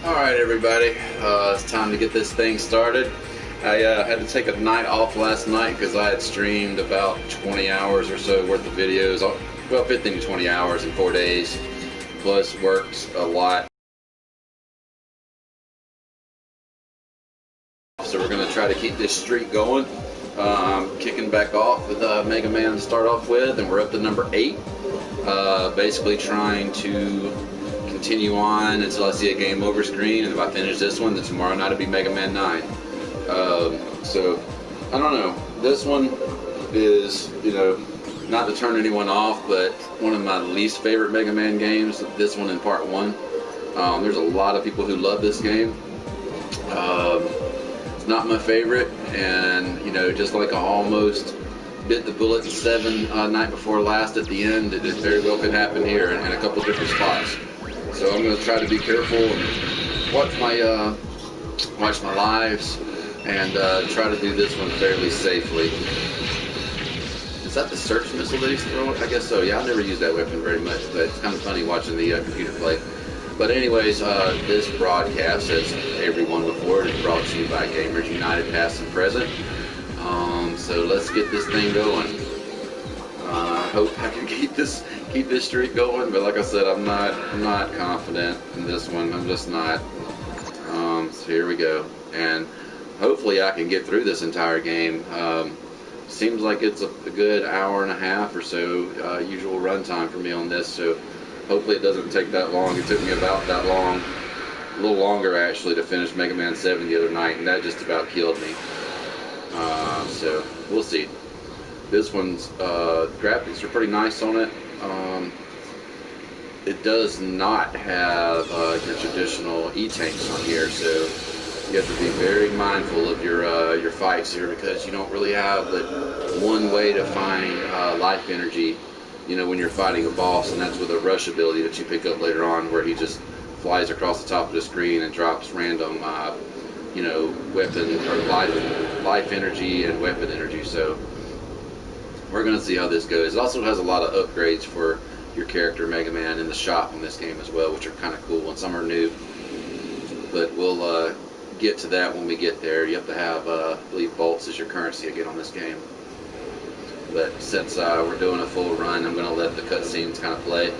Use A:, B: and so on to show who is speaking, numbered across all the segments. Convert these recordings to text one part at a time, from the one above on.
A: Alright everybody, it's time to get this thing started. I had to take a night off last night because I had streamed about 20 hours or so worth of videos, well 15 to 20 hours in 4 days, plus worked a lot. So we're going to try to keep this streak going. I'm kicking back off with Mega Man to start off with, and we're up to number 8. Basically trying to continue on until I see a game over screen, and if I finish this one, then tomorrow night it'll be Mega Man 9. So, I don't know. This one is, not to turn anyone off, but one of my least favorite Mega Man games, this one in part 1. There's a lot of people who love this game. It's not my favorite, and, just like I almost bit the bullet in 7 night before last at the end, it very well could happen here in a couple different spots. So I'm going to try to be careful and watch my lives and try to do this one fairly safely. Is that the search missile that he's throwing? I guess so. Yeah, I've never used that weapon very much, but it's kind of funny watching the computer play. But anyways, this broadcast, as everyone before, is brought to you by Gamers United Past and Present. So let's get this thing going. I hope I can keep this streak going, but like I said, I'm not confident in this one. I'm just not. So here we go, and hopefully I can get through this entire game. Seems like it's a good hour and a half or so usual run time for me on this, so hopefully it doesn't take that long. It took me about that long, a little longer actually, to finish Mega Man 7 the other night, and that just about killed me. So we'll see. This one's graphics are pretty nice on it. It does not have your traditional E-tanks on here, so you have to be very mindful of your fights here, because you don't really have but one way to find life energy, when you're fighting a boss, and that's with a rush ability that you pick up later on, where he just flies across the top of the screen and drops random weapon or life energy and weapon energy. So we're going to see how this goes. It also has a lot of upgrades for your character Mega Man in the shop in this game as well, which are kind of cool, and some are new. But we'll get to that when we get there. You have to have, I believe, bolts as your currency again on this game. But since we're doing a full run, I'm going to let the cutscenes kind of play,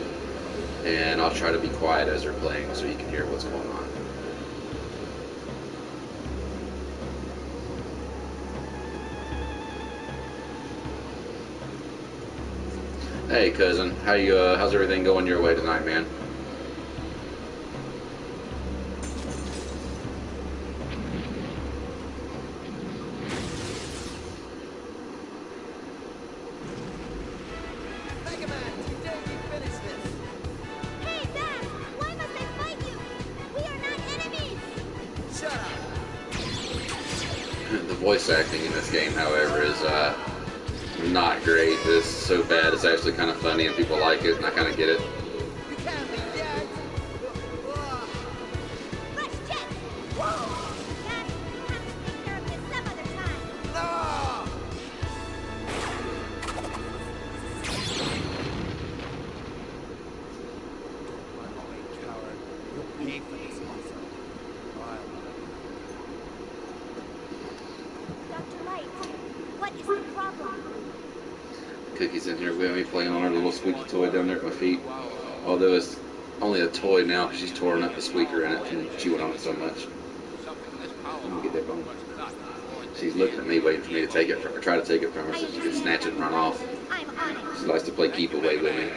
A: and I'll try to be quiet as they're playing so you can hear what's going on. Hey cousin, how's everything going your way tonight, man?
B: Mega Man, today we finish this.
C: Hey, Dad! Why must I fight you? We are not enemies!
B: Shut up.
A: The voice acting in this game, however, is not great. It's so bad it's actually kind of funny, and people like it, and I kind of get it.
B: You can't be dead.
C: Let's check! Whoa! Dad, we'll have to take care of this some other time.
B: No! Run away, coward. You'll pay for this also.
C: Dr. Light, what is the problem?
A: Cookie's in here with me playing on her little squeaky toy down there at my feet. Although it's only a toy now because she's torn up the squeaker in it from chewing on it so much. Let me get that bone. She's looking at me waiting for me to take it from her, try to take it from her so she can snatch it and run off.
C: I'm on it.
A: She likes to play keep away with me.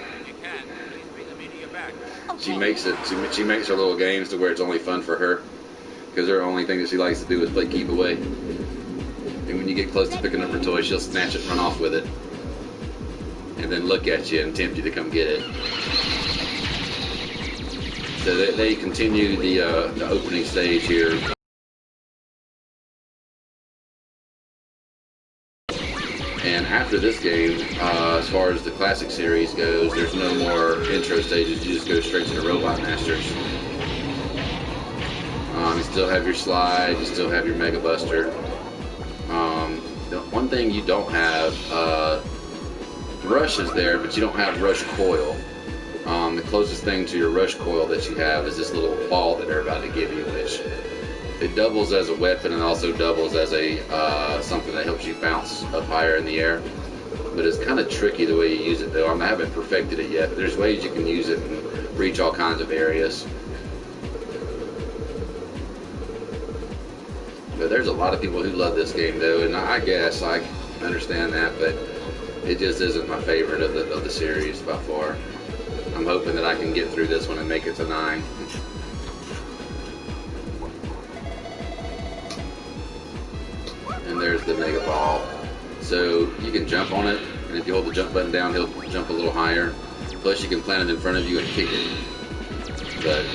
A: She makes her little games to where it's only fun for her, because her only thing that she likes to do is play keep away. And when you get close to picking up her toy, she'll snatch it and run off with it, and then look at you and tempt you to come get it. So they continue the opening stage here. And after this game, as far as the classic series goes, there's no more intro stages. You just go straight to the Robot Masters. You still have your slide, you still have your Mega Buster. The one thing you don't have, Rush is there, but you don't have Rush Coil. The closest thing to your rush coil that you have is this little ball that they're about to give you, which it doubles as a weapon and also doubles as a something that helps you bounce up higher in the air. But it's kind of tricky the way you use it, though. I haven't perfected it yet, but there's ways you can use it and reach all kinds of areas. But there's a lot of people who love this game, though, and I guess I understand that, but it just isn't my favorite of the series by far. I'm hoping that I can get through this one and make it to 9. And there's the Mega Ball. So you can jump on it, and if you hold the jump button down, he'll jump a little higher. Plus you can plant it in front of you and kick it. But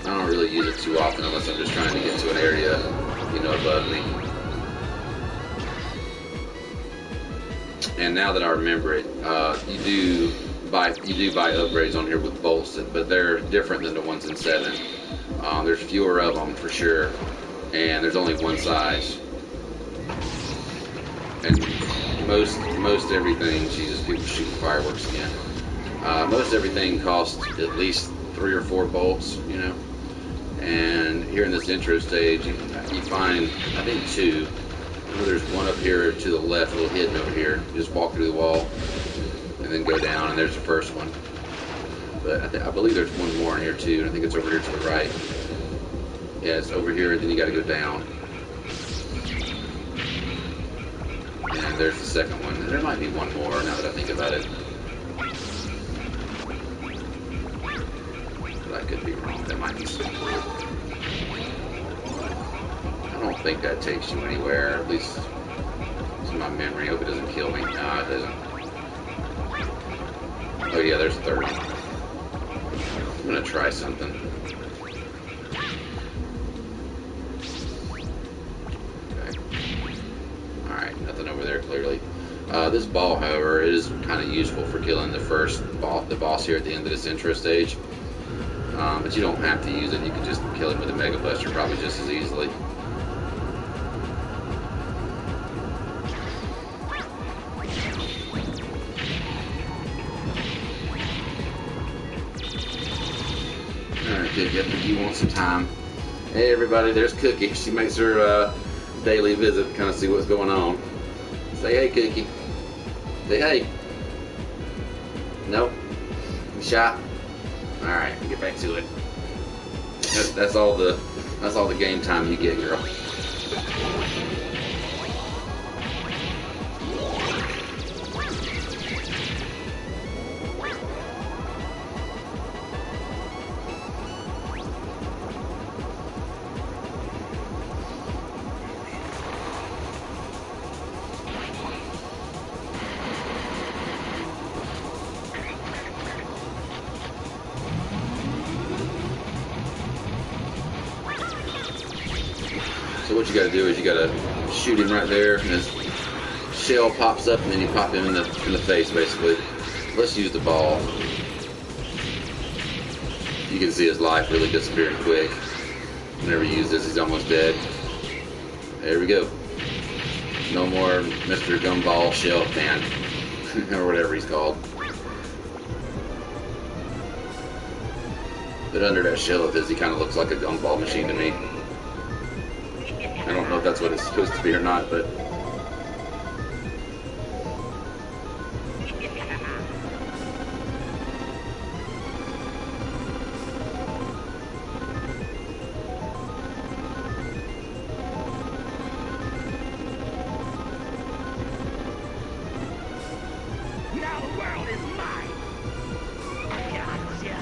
A: I don't really use it too often unless I'm just trying to get to an area, you know, above me. And now that I remember it, you do buy upgrades on here with bolts, but they're different than the ones in 7. There's fewer of them for sure, and there's only one size. And most everything, Jesus, people shoot fireworks again. Most everything costs at least 3 or 4 bolts, you know. And here in this intro stage, you find, I think, 2. I know there's one up here to the left, a little hidden over here. You just walk through the wall and then go down, and there's the first one. But I believe there's one more in here too, and I think it's over here to the right. Yeah, it's over here, and then you got to go down. And there's the second one. And there might be one more now that I think about it. But I could be wrong. There might be some more. I don't think that takes you anywhere, at least to my memory. I hope it doesn't kill me. No, it doesn't. Oh yeah, there's a third one. I'm gonna try something. Okay. Alright, nothing over there clearly. This ball, however, is kind of useful for killing the boss here at the end of this intro stage. But you don't have to use it. You can just kill him with a Mega Buster probably just as easily. Alright, Cookie, I think you want some time. Hey everybody, there's Cookie. She makes her daily visit to kind of see what's going on. Say hey, Cookie. Say hey. Nope. You shy? Alright, get back to it. That's all the game time you get, girl. So what you gotta do is you gotta shoot him right there, and his shell pops up, and then you pop him in the face, basically. Let's use the ball. You can see his life really disappearing quick. Whenever you use this, he's almost dead. There we go. No more Mr. Gumball Shell Fan, or whatever he's called. But under that shell of his, he kind of looks like a gumball machine to me. I don't know if that's what it's supposed to be or not, but...
B: Now the world is mine. Gotcha.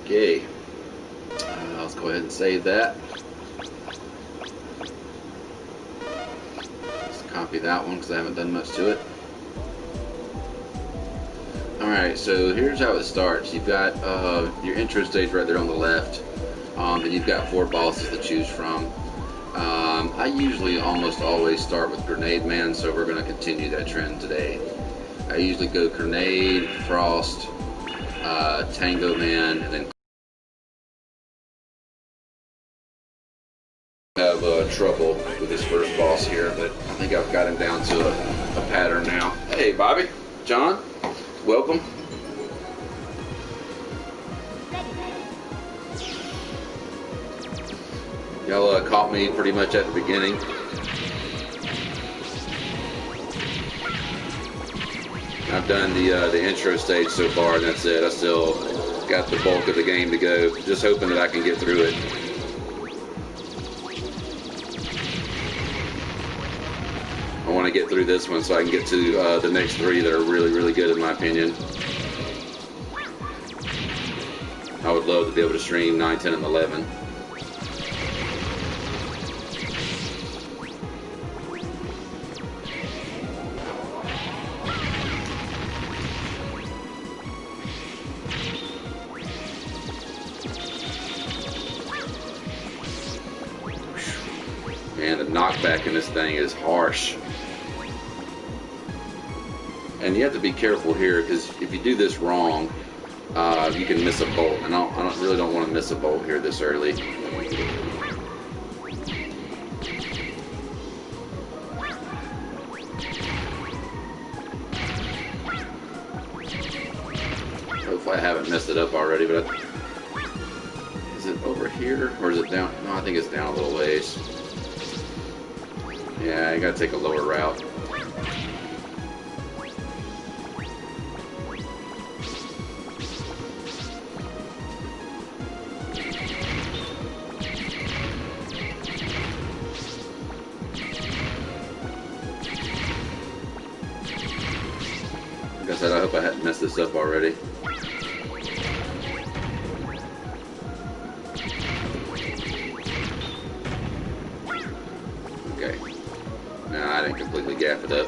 A: Okay. Let's go ahead and save that. Let's copy that one because I haven't done much to it. Alright, so here's how it starts. You've got your intro stage right there on the left. And you've got 4 bosses to choose from. I usually almost always start with Grenade Man, so we're going to continue that trend today. I usually go Grenade, Frost, Tango Man, and then have trouble with this first boss here, but I think I've got him down to a pattern now. Hey, Bobby, John, welcome. Y'all caught me pretty much at the beginning. I've done the intro stage so far, and that's it. I still got the bulk of the game to go. Just hoping that I can get through it. I want to get through this one so I can get to the next 3 that are really, really good in my opinion. I would love to be able to stream 9, 10, and 11. Man, the knockback in this thing is harsh. And you have to be careful here, because if you do this wrong, you can miss a bolt. And I really don't want to miss a bolt here this early. Hopefully I haven't messed it up already, but is it over here, or is it down? No, I think it's down a little ways. Yeah, you gotta take a lower route. Like I said, I hope I hadn't messed this up already. Okay. No, I didn't completely gaff it up.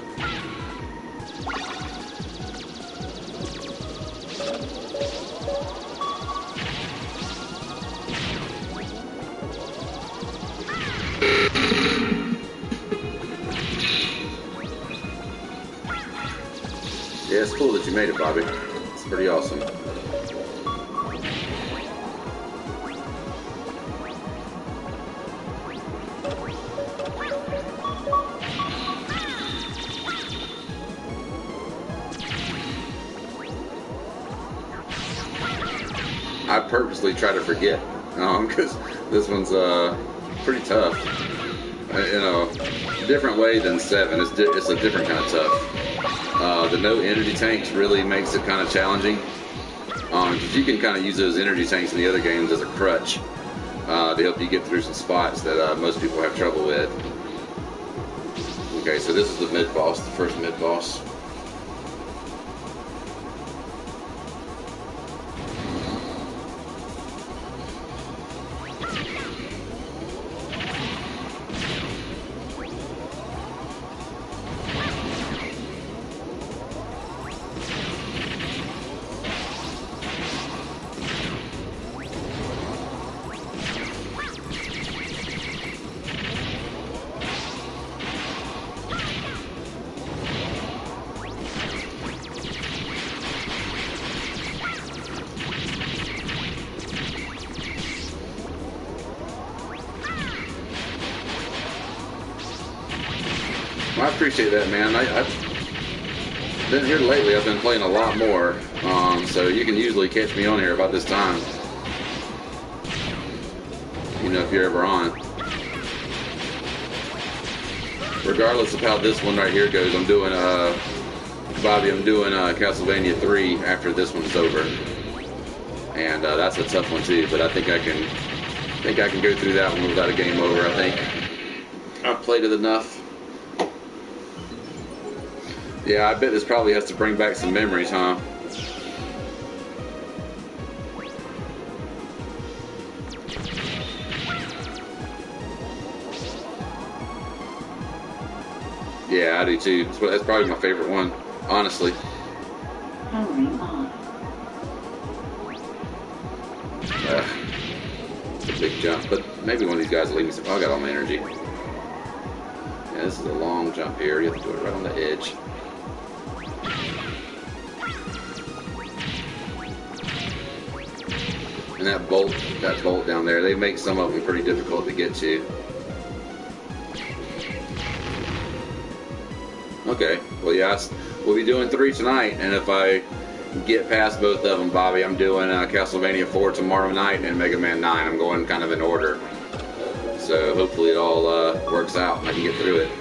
A: Yeah, it's cool that you made it, Bobby. It's pretty awesome. I purposely try to forget, because this one's pretty tough. You know, different way than 7. It's a different kind of tough. The no energy tanks really makes it kind of challenging. Because you can kind of use those energy tanks in the other games as a crutch to help you get through some spots that most people have trouble with. Okay, so this is the mid-boss, the first mid-boss. Well, I appreciate that, man. I've been here lately. I've been playing a lot more, so you can usually catch me on here about this time. You know, if you're ever on. Regardless of how this one right here goes, I'm doing Bobby. I'm doing Castlevania 3 after this one's over, and that's a tough one too. But I think I can go through that one without a game over. I think I've played it enough. Yeah, I bet this probably has to bring back some memories, huh? Yeah, I do too. That's probably my favorite one, honestly.
D: Powering on.
A: It's a big jump, but maybe one of these guys will leave me some. Oh, I got all my energy. Yeah, this is a long jump here. You have to do it right on the edge. And that bolt down there, they make some of them pretty difficult to get to. Okay, well, yeah, we'll be doing 3 tonight, and if I get past both of them, Bobby, I'm doing Castlevania 4 tomorrow night and Mega Man 9. I'm going kind of in order. So hopefully it all works out and I can get through it.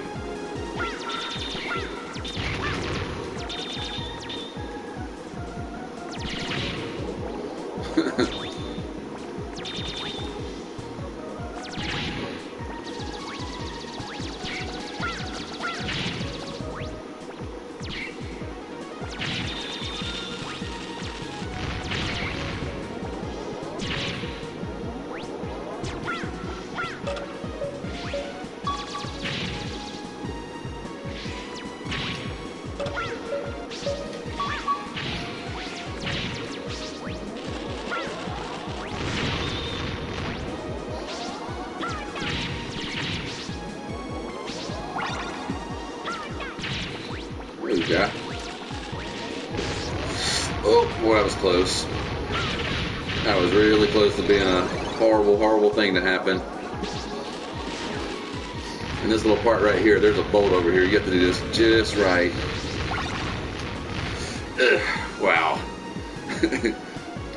A: Yeah. Oh, boy, that was close. That was really close to being a horrible, horrible thing to happen. And this little part right here, there's a bolt over here. You have to do this just right. Ugh, wow.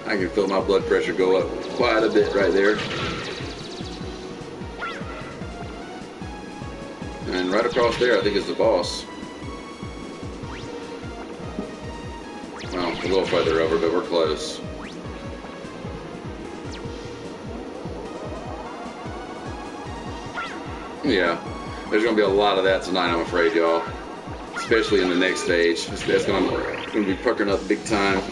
A: I can feel my blood pressure go up quite a bit right there. And right across there, I think is the boss. Well, a little further over, but we're close. Yeah, there's going to be a lot of that tonight, I'm afraid, y'all. Especially in the next stage. That's going to be puckering up big time.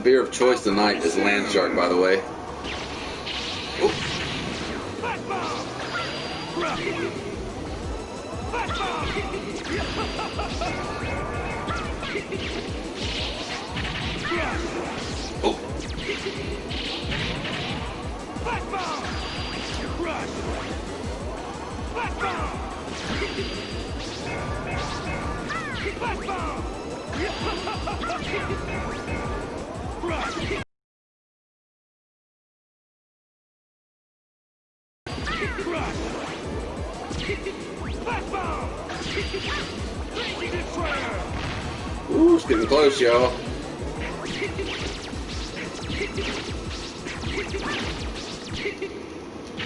A: Beer of choice tonight is Land Shark, by the way. Oh. Ooh, it's getting close, y'all.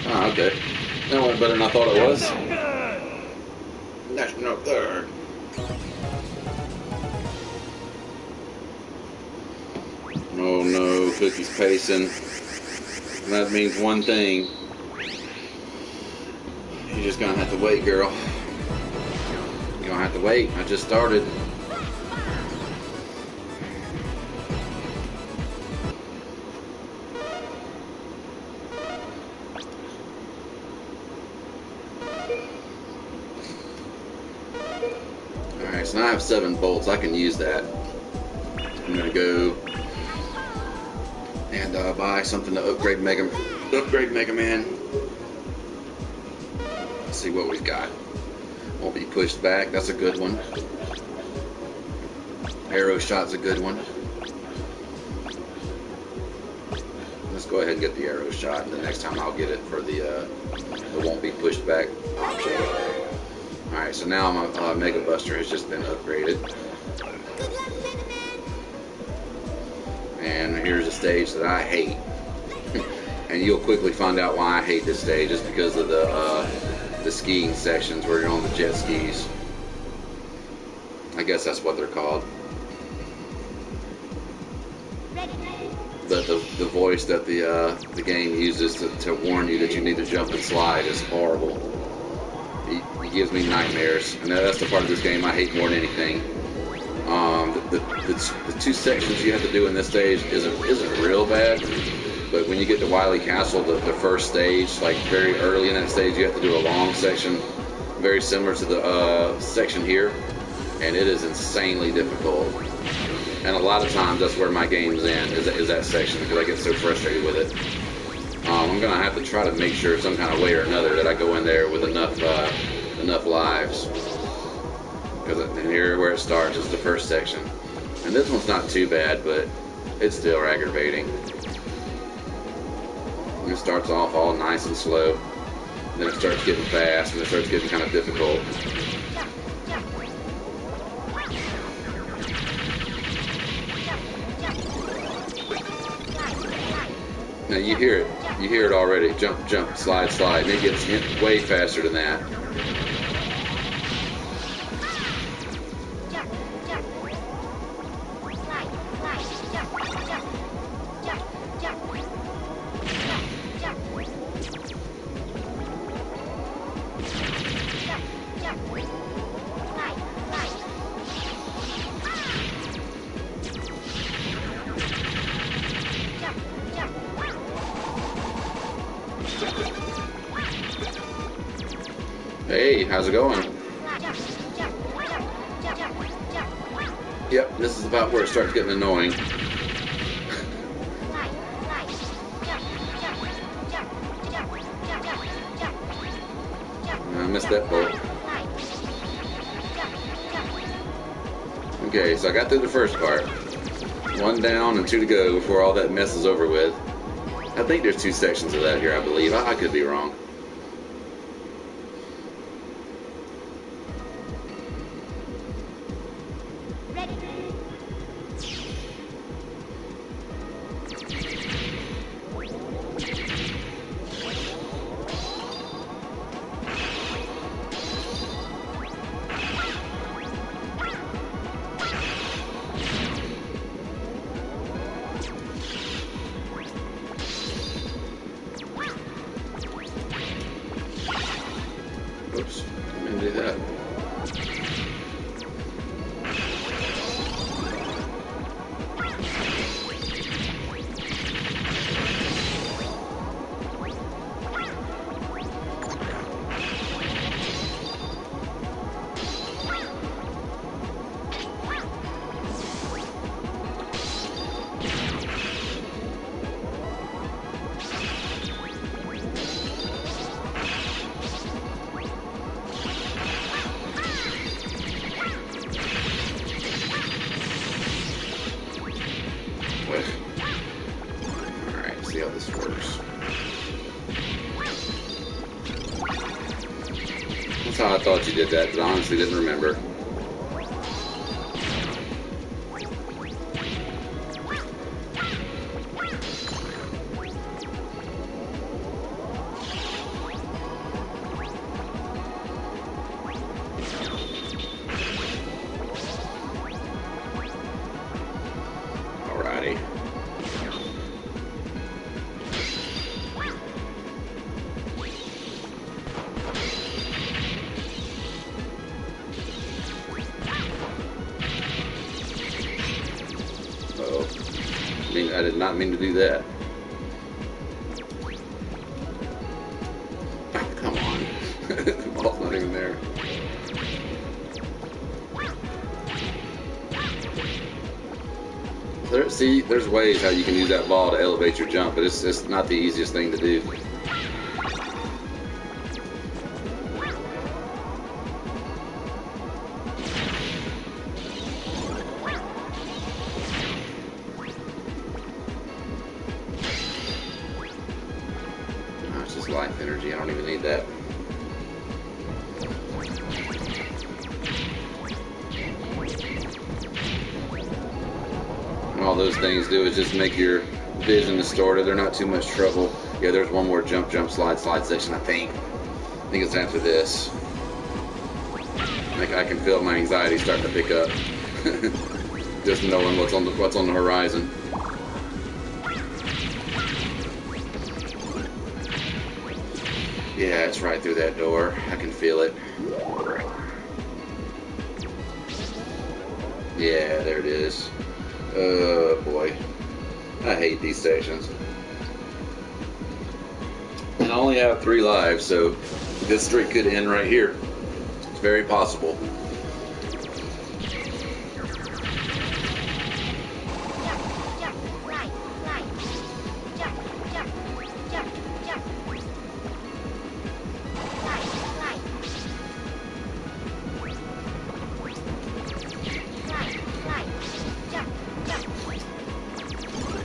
A: Ah, okay. That went better than I thought it was. That's not there. Oh no, Cookie's pacing. That means one thing. You're just gonna have to wait, girl. You're gonna have to wait. I just started. Alright, so now I have 7 bolts. I can use that. I'm gonna go and buy something to upgrade Mega Man. Let's see what we've got. Won't be pushed back. That's a good one. Arrow shot's a good one. Let's go ahead and get the arrow shot. The next time I'll get it for the won't be pushed back option. Alright, so now my Mega Buster has just been upgraded. And here's a stage that I hate. And you'll quickly find out why I hate this stage. It's because of the skiing sections where you're on the jet skis. I guess that's what they're called. But the voice that the game uses to warn you that you need to jump and slide is horrible. He gives me nightmares, and that's the part of this game I hate more than anything. The 2 sections you have to do in this stage isn't real bad, But when you get to Wily Castle, the first stage, like very early in that stage, you have to do a long section, very similar to the section here, and it is insanely difficult. And a lot of times that's where my games end, is that section, because I get so frustrated with it. I'm gonna have to try to make sure some kind of way or another that I go in there with enough lives. Because here where it starts is the first section. And this one's not too bad, but it's still aggravating. It starts off all nice and slow. Then it starts getting fast, and it starts getting kind of difficult. Now you hear it. You hear it already. Jump, jump, slide, slide. And it gets way faster than that. Hey, how's it going? Yep, this is about where it starts getting annoying. I missed that bolt. Okay, so I got through the first part. 1 down and 2 to go before all that mess is over with. I think there's 2 sections of that here, I believe. I could be wrong. Oops, I didn't do that. Alright, see how this works. That's how I thought you did that, but I honestly didn't remember. Alrighty. Uh-oh. I did not mean to do that. Come on. The ball's not even there. See, there's ways how you can use that ball to elevate your jump, but it's not the easiest thing to do. Oh, it's just life energy. I don't even need that. All those things do is just make your vision distorted. They're not too much trouble. Yeah, there's one more jump, jump, slide, slide section, I think. I think it's after this. Like I can feel my anxiety starting to pick up. Just knowing what's on the horizon. Yeah, it's right through that door. I can feel it. Yeah, there it is. Oh boy, I hate these sections. And I only have 3 lives, so this streak could end right here. It's very possible.
C: Jump, right, right. Jump, jump, jump, jump. Right, right. Right, right. Jump, jump.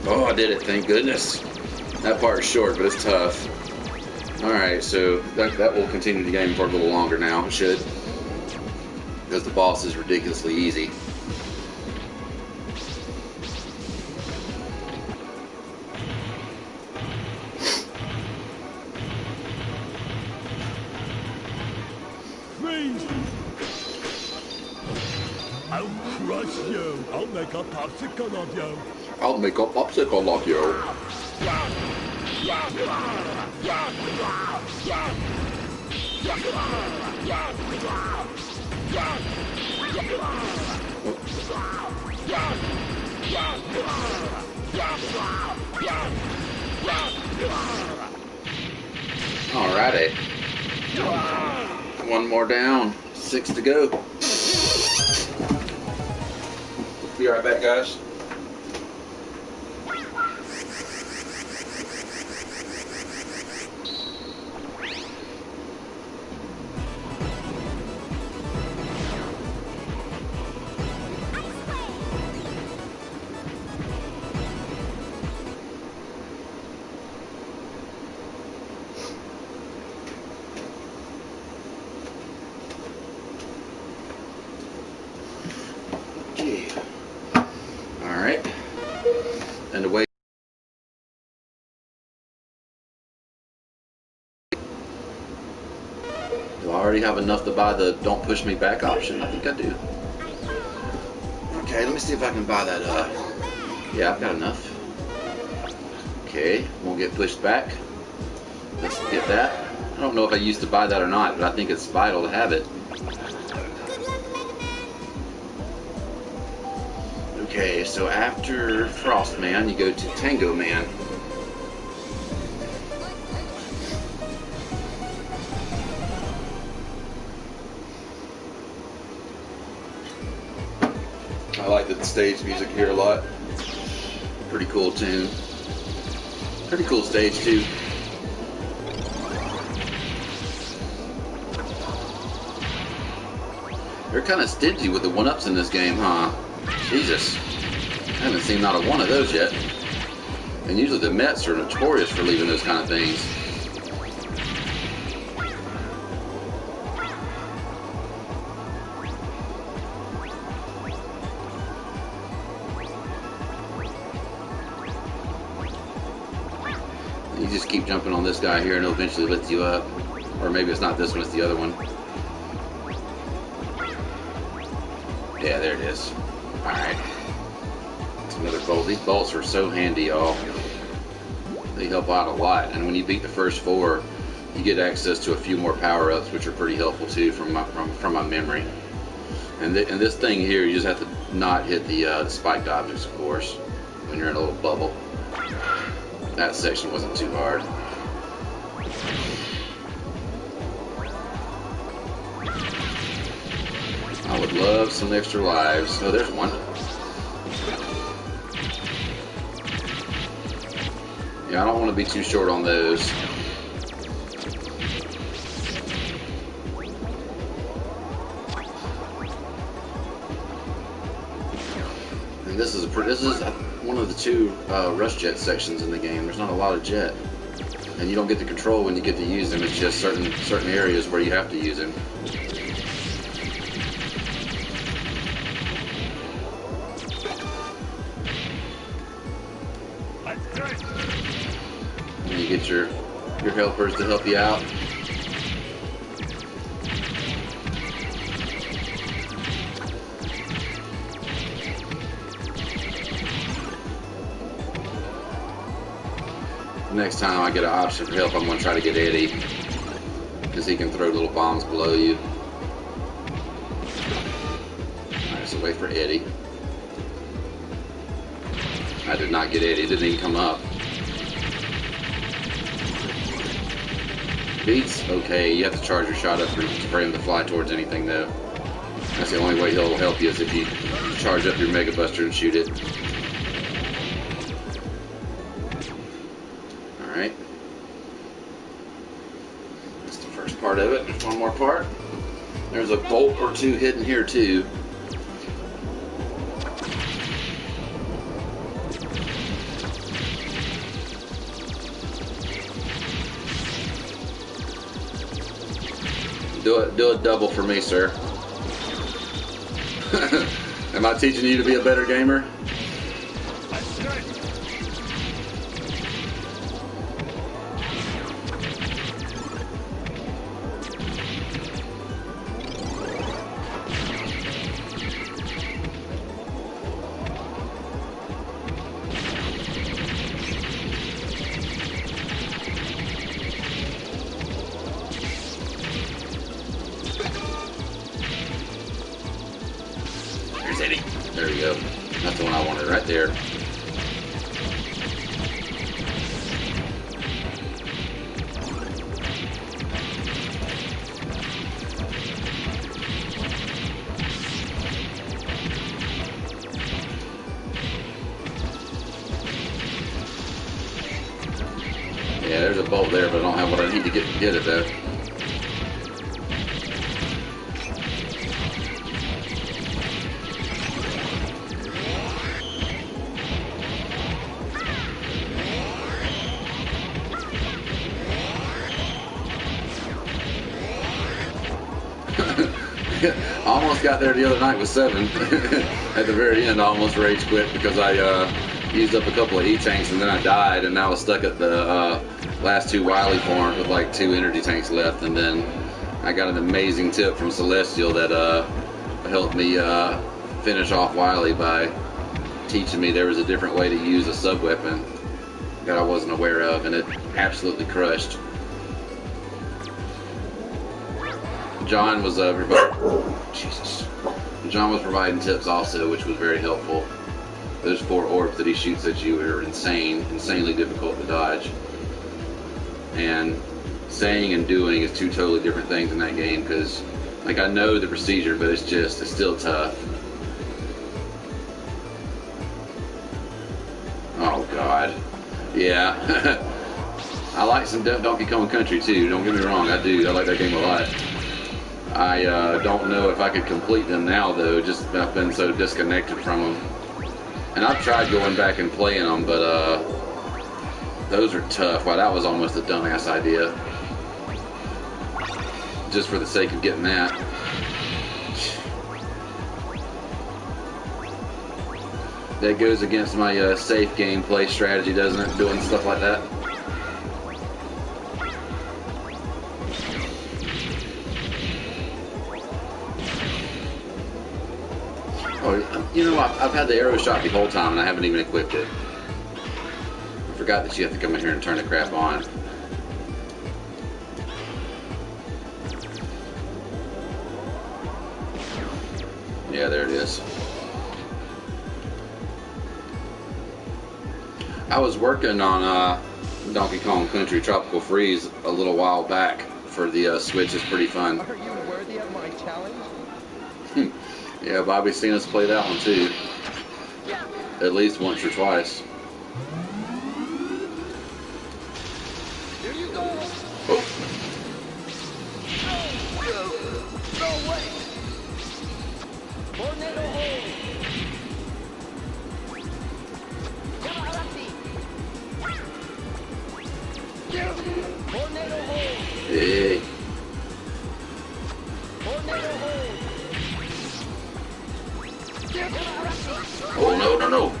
A: Oh, I did it, thank goodness. That part's short, but it's tough. Alright, so that will continue the game for a little longer now, it should. Because the boss is ridiculously easy.
E: Freeze! I'll crush you. I'll make a popsicle of you.
A: I'll make a popsicle of you. Alrighty. One more down. 6 to go. Be right back, guys. Okay. Alright. And away. Do I already have enough to buy the don't push me back option? I think I do. Okay, let me see if I can buy that. Yeah, I've got enough. Okay, won't get pushed back. Let's get that. I don't know if I used to buy that or not, but I think it's vital to have it. Okay, so after Frost Man, you go to Tango Man. I like the stage music here a lot. Pretty cool tune. Pretty cool stage too. They're kind of stingy with the 1-ups in this game, huh? Jesus. I haven't seen not a one of those yet. And usually the Mets are notorious for leaving those kind of things. You just keep jumping on this guy here and it'll eventually lift you up. Or maybe it's not this one, it's the other one. Yeah, there it is. Alright. It's another bolt. These bolts are so handy, y'all. They help out a lot. And when you beat the first 4, you get access to a few more power-ups, which are pretty helpful too from my memory. And this thing here, you just have to not hit the spiked objects, of course, when you're in a little bubble. That section wasn't too hard. I would love some extra lives. Oh, there's one. Yeah, I don't want to be too short on those. And this is one of the 2 rush jet sections in the game. There's not a lot of jet, and you don't get the control when you get to use them. It's just certain areas where you have to use them. And you get your helpers to help you out. Next time I get an option for help, I'm going to try to get Eddie, because he can throw little bombs below you. Alright, so wait for Eddie. I did not get Eddie, it didn't even come up. speed's okay. You have to charge your shot up for him to fly towards anything, though. That's the only way he'll help you is if you charge up your Mega Buster and shoot it. Alright. That's the first part of it. There's one more part. There's a bolt or two hidden here, too. Do a double for me, sir. Am I teaching you to be a better gamer? There we go. That's the one I wanted right there. Yeah, there's a bolt there, but I don't have what I need to get it though. Almost got there the other night with 7. At the very end, I almost rage quit because I used up a couple of E-tanks and then I died, and I was stuck at the last 2 Wily forms with like 2 energy tanks left, and then I got an amazing tip from Celestial that helped me finish off Wily by teaching me there was a different way to use a sub-weapon that I wasn't aware of, and it absolutely crushed. John was providing tips also, which was very helpful. Those 4 orbs that he shoots at you are insanely difficult to dodge. And saying and doing is 2 totally different things in that game, because like I know the procedure, but it's still tough. Oh God, yeah. I like some Donkey Kong Country too. Don't get me wrong, I do. I like that game a lot. I don't know if I could complete them now though, just I've been so disconnected from them. And I've tried going back and playing them, but those are tough. Wow, that was almost a dumbass idea. Just for the sake of getting that. That goes against my safe gameplay strategy, doesn't it? Doing stuff like that. Oh, you know, I've had the arrow shot the whole time and I haven't even equipped it. I forgot that you have to come in here and turn the crap on. Yeah, there it is. I was working on Donkey Kong Country Tropical Freeze a little while back for the Switch. It's pretty fun.
B: Are you worthy of my challenge?
A: Yeah, Bobby's seen us play that one too. At least once or twice.
B: Here you go.
A: Oh.
B: No way. Tornado hole. Tornado hole.
A: Hey.
B: Tornado hole.
A: Oh, no.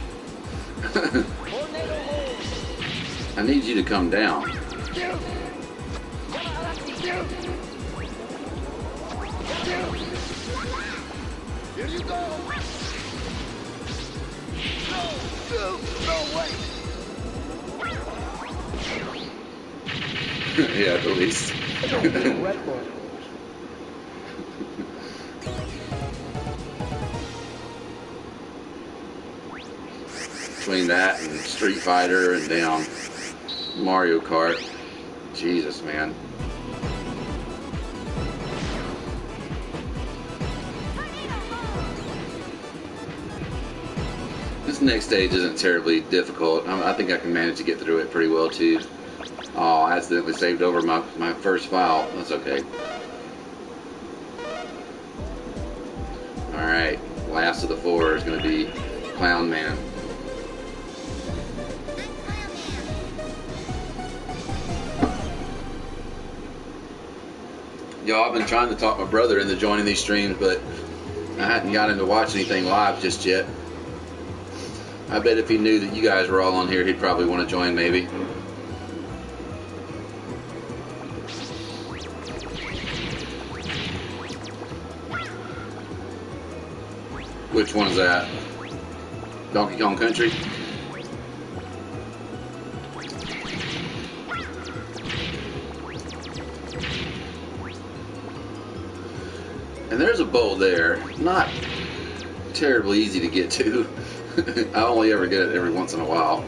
A: I need you to come down.
B: Here you go. No way.
A: Yeah, at the least. Between that and Street Fighter and down Mario Kart. Jesus, man. This next stage isn't terribly difficult. I think I can manage to get through it pretty well too. Oh, I accidentally saved over my first file. That's okay. Alright, last of the 4 is going to be Clown Man. Y'all, I've been trying to talk my brother into joining these streams, but I hadn't got him to watch anything live just yet. I bet if he knew that you guys were all on here, he'd probably want to join maybe. Which one's that? Donkey Kong Country? And there's a bowl there. Not terribly easy to get to. I only ever get it every once in a while.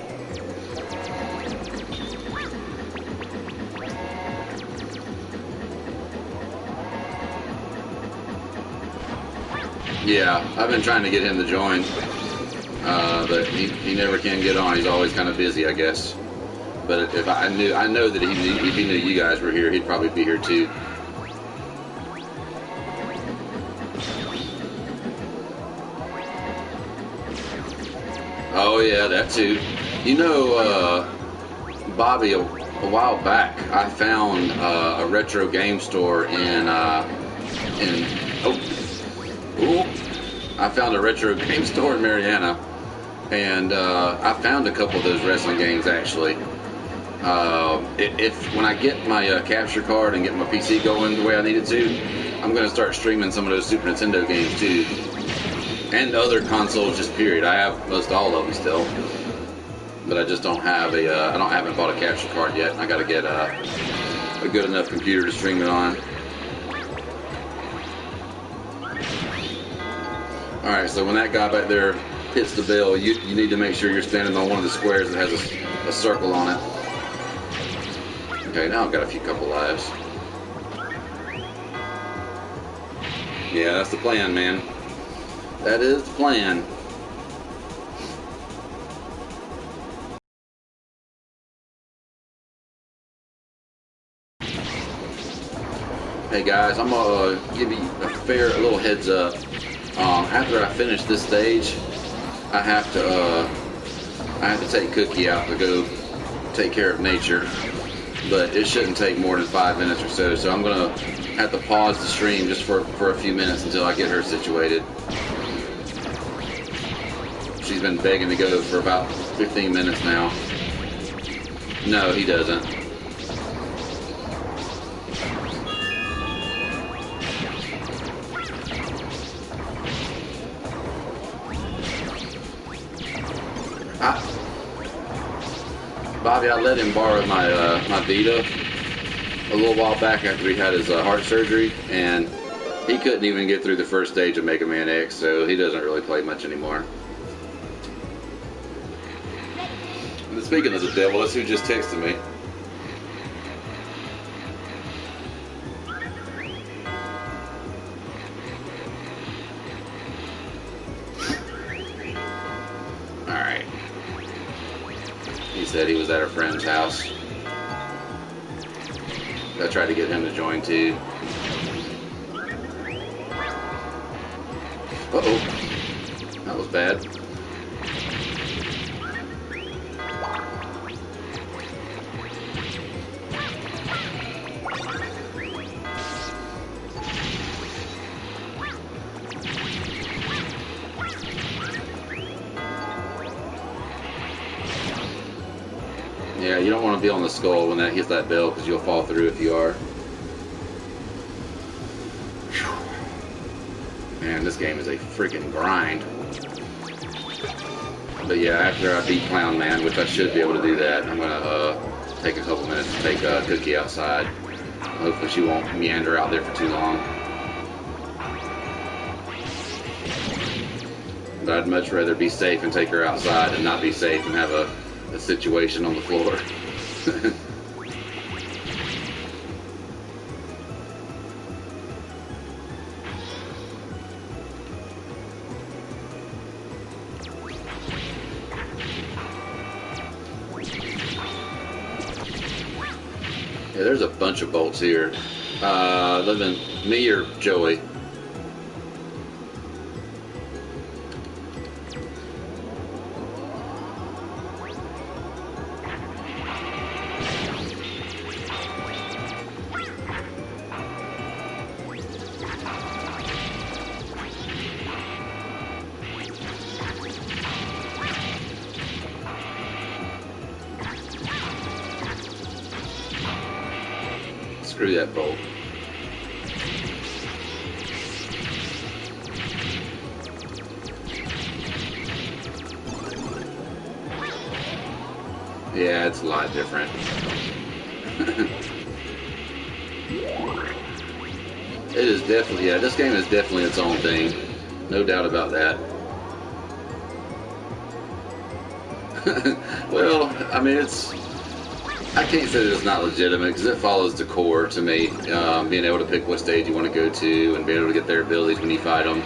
A: Yeah, I've been trying to get him to join, but he never can get on. He's always kind of busy, I guess. But if I know that if he knew you guys were here, he'd probably be here too. Oh yeah, that too. You know, Bobby, a while back, I found a retro game store I found a retro game store in Mariana, and I found a couple of those wrestling games actually. When I get my capture card and get my PC going the way I need it to, I'm going to start streaming some of those Super Nintendo games too. And other consoles, just period. I have most all of them still, but I just don't have I haven't bought a capture card yet. I got to get a good enough computer to stream it on. All right, so when that guy back there hits the bell, you need to make sure you're standing on one of the squares that has a circle on it. Okay, now I've got a couple lives. Yeah, that's the plan, man. That is the plan. Hey guys, I'm gonna give you a little heads up. After I finish this stage, I have to take Cookie out to go take care of nature. But it shouldn't take more than 5 minutes or so. So I'm gonna have to pause the stream just for a few minutes until I get her situated. She's been begging to go for about 15 minutes now. No, he doesn't. Bobby, I let him borrow my Vita a little while back after he had his heart surgery, and he couldn't even get through the first stage of Mega Man X, so he doesn't really play much anymore. And speaking of the devil, that's who just texted me. Alright. He said he was at a friend's house. I tried to get him to join too. Uh-oh. That was bad. Yeah, you don't want to be on the skull when that hits that bell because you'll fall through if you are. Man, this game is a freaking grind. But yeah, after I beat Clown Man, which I should be able to do that, I'm gonna take a couple minutes to take Cookie outside. Hopefully she won't meander out there for too long. But I'd much rather be safe and take her outside than not be safe and have a situation on the floor. there's a bunch of bolts here. Living me or Joey. Screw that bolt. Yeah, it's a lot different. It is definitely, yeah, this game is definitely its own thing. No doubt about that. Well, I mean, I can't say that it's not legitimate because it follows the core to me. Being able to pick what stage you want to go to and being able to get their abilities when you fight them.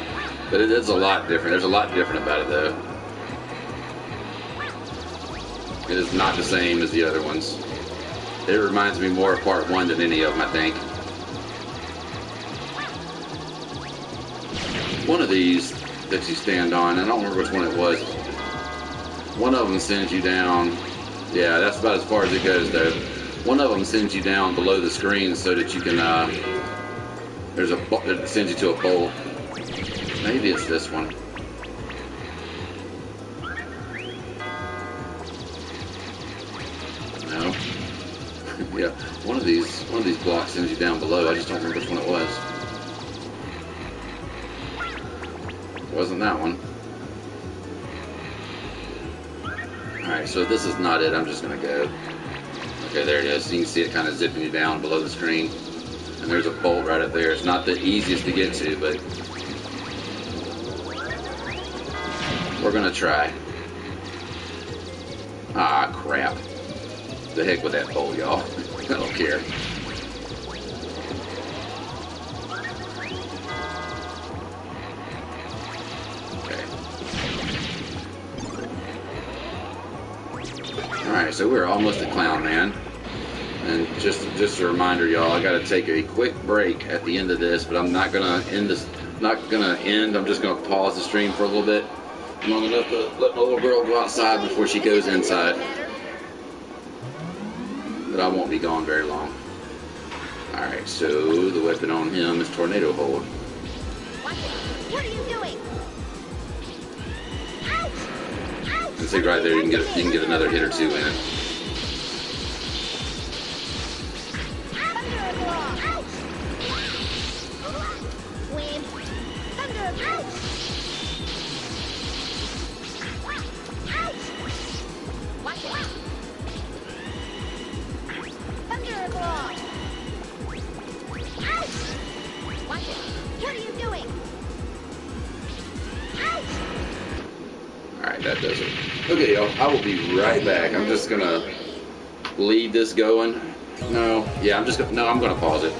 A: But it is a lot different. There's a lot different about it, though. It is not the same as the other ones. It reminds me more of Part 1 than any of them, I think. One of these that you stand on, I don't remember which one it was. One of them sends you down. Yeah, that's about as far as it goes, though. One of them sends you down below the screen so that you can, there's a, it sends you to a bolt. Maybe it's this one. No. Yeah, one of these blocks sends you down below. I just don't remember which one it was. It wasn't that one. Alright, so this is not it. I'm just going to go. Okay, there it is. You can see it kind of zipping you down below the screen. And there's a bolt right up there. It's not the easiest to get to, but we're going to try. Ah, crap. The heck with that bolt, y'all. I don't care. Alright, so we're almost at Clown Man. And just a reminder, y'all, I gotta take a quick break at the end of this, but I'm not gonna end this. I'm just gonna pause the stream for a little bit. Long enough to let my little girl go outside before she goes inside. But I won't be gone very long. Alright, so the weapon on him is Tornado Hold.
C: What are you doing? Ouch!
A: And see right there, you can get another hit or two in it. That does it. Okay, y'all, I will be right back. I'm just gonna leave this going. No, yeah, I'm gonna pause it.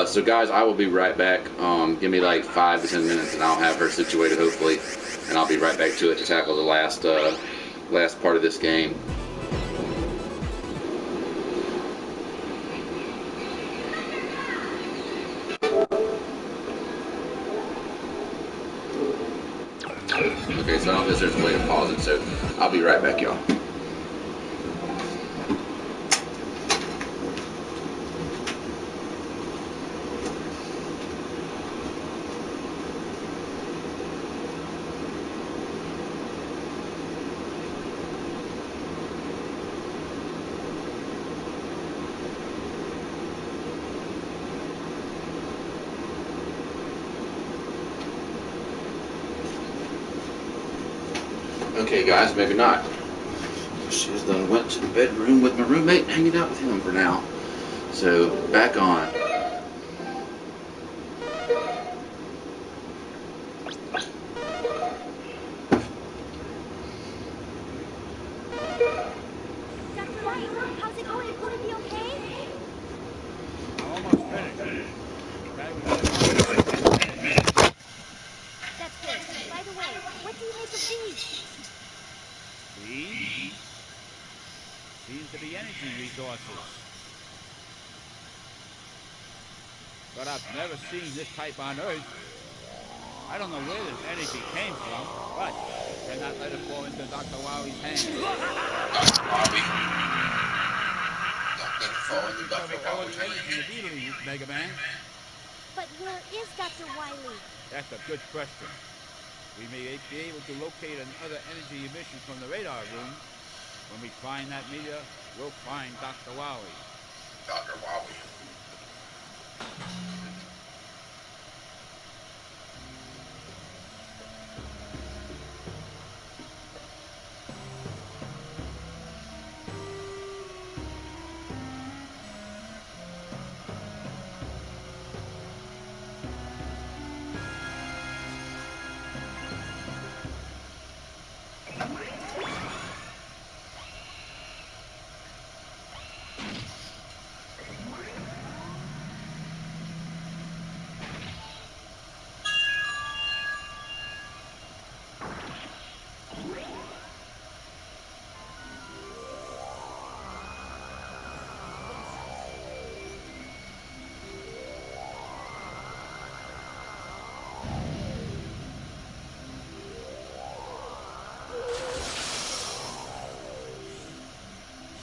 A: So guys, I will be right back. Give me like 5 to 10 minutes and I'll have her situated, hopefully. And I'll be right back to it to tackle the last part of this game. Okay, so I don't guess there's a way to pause it, so I'll be right back, y'all. Okay, guys, maybe not. She's done went to the bedroom with my roommate, hanging out with him for now. So, back on.
C: Dr. White, how's it going? Will it be okay?
B: I'm almost finished.
C: That's good. By the way, what do you make of these?
B: These seems to be energy resources. but I've never seen this type on Earth. I don't know where this energy came from, but cannot let it fall into Dr. Wowie's hands.
A: Dr. Wowie. Don't let it fall into Dr.
B: Recover all
A: Wowie's
B: the energy
A: hands.
B: immediately, Mega Man.
C: But where is Dr. Wily?
B: That's a good question. We may be able to locate another energy emission from the radar room. When we find that meteor, we'll find Dr. Wowie.
A: Dr. Wowie.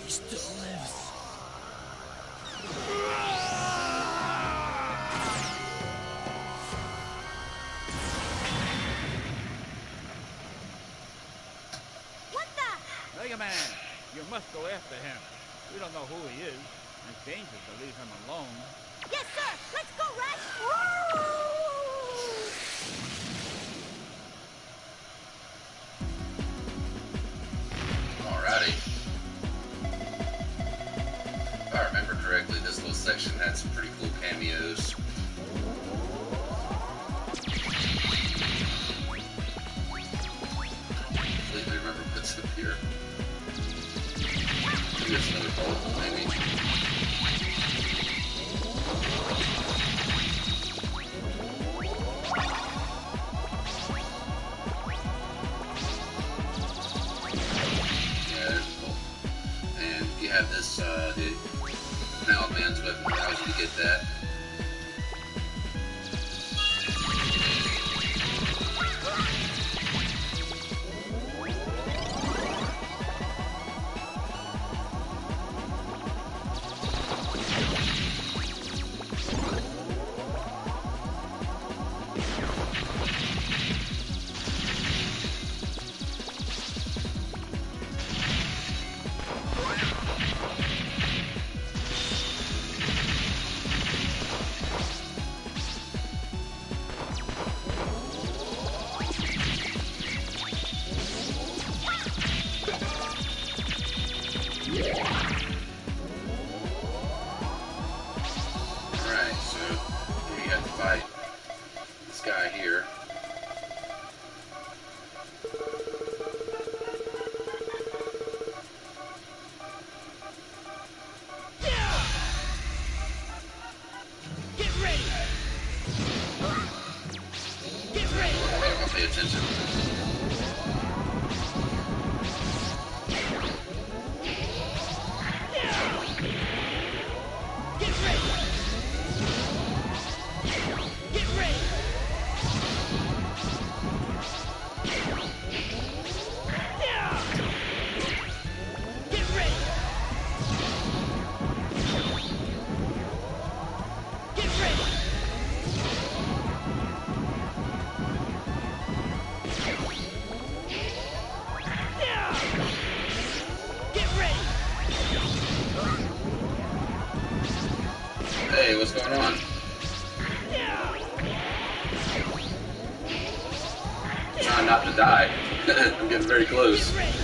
E: He still lives.
C: What the?
B: Mega Man, you must go after him. We don't know who he is. It's dangerous to leave him alone.
C: Yes, sir! Let's go, Rush!
A: Alrighty. If I remember correctly, this little section had some pretty cool cameos. Completely remember what's up here. Maybe it's another bolt, maybe. Yeah, there's a bolt. And you have this, the Mallet Man's weapon allows you to get that. Alright, so we have to fight this guy here.
B: Get ready! Get ready!
A: I'll pay attention.
B: Get ready! Get ready! Get ready! Get ready! Get ready!
A: Hey, what's going on? Trying not to die. I'm getting very close.
B: Get ready!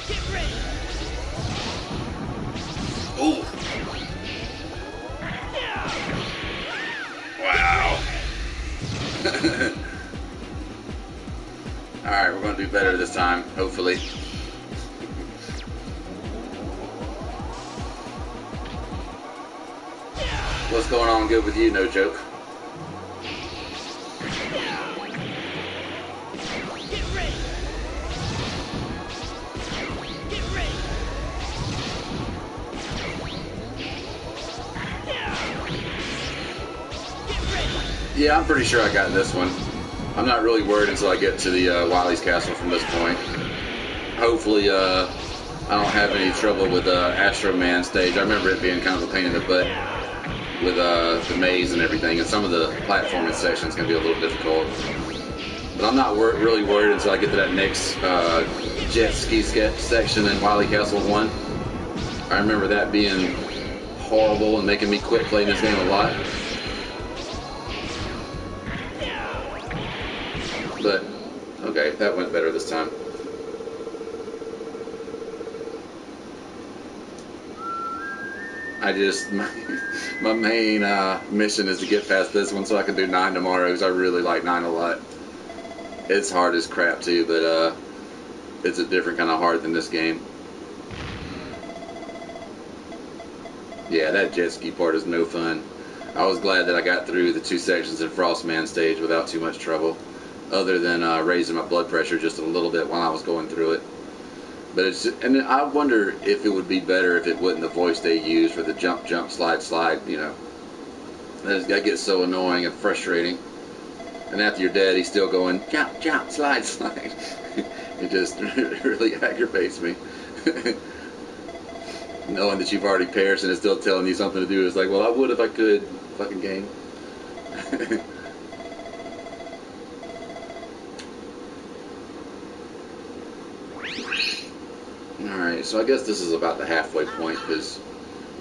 B: Get ready!
A: Ooh. Wow. Alright, we're going to do better this time, hopefully. What's going on good with you, no joke?
B: Get ready! Get ready!
A: Yeah, I'm pretty sure I got this one. I'm not really worried until I get to the Wily's Castle from this point. Hopefully, I don't have any trouble with Astro Man stage. I remember it being kind of a pain in the butt with the maze and everything, and some of the platforming sections can be a little difficult. But I'm not really worried until I get to that next jet ski section in Wily Castle 1. I remember that being horrible and making me quit playing this game a lot. But, okay, that went better this time. I just, my main mission is to get past this one so I can do 9 tomorrow, because I really like 9 a lot. It's hard as crap too, but it's a different kind of hard than this game. Yeah, that jet ski part is no fun. I was glad that I got through the 2 sections in Frostman stage without too much trouble, other than raising my blood pressure just a little bit while I was going through it. But it's just, and I wonder if it would be better if it wasn't the voice they use for the jump, jump, slide, slide. You know, that gets so annoying and frustrating. And after you're dead, he's still going jump, jump, slide, slide. It just really aggravates me. Knowing that you've already perished and it's still telling you something to do. It's like, well, I would if I could. Fucking game. Alright, so I guess this is about the halfway point, because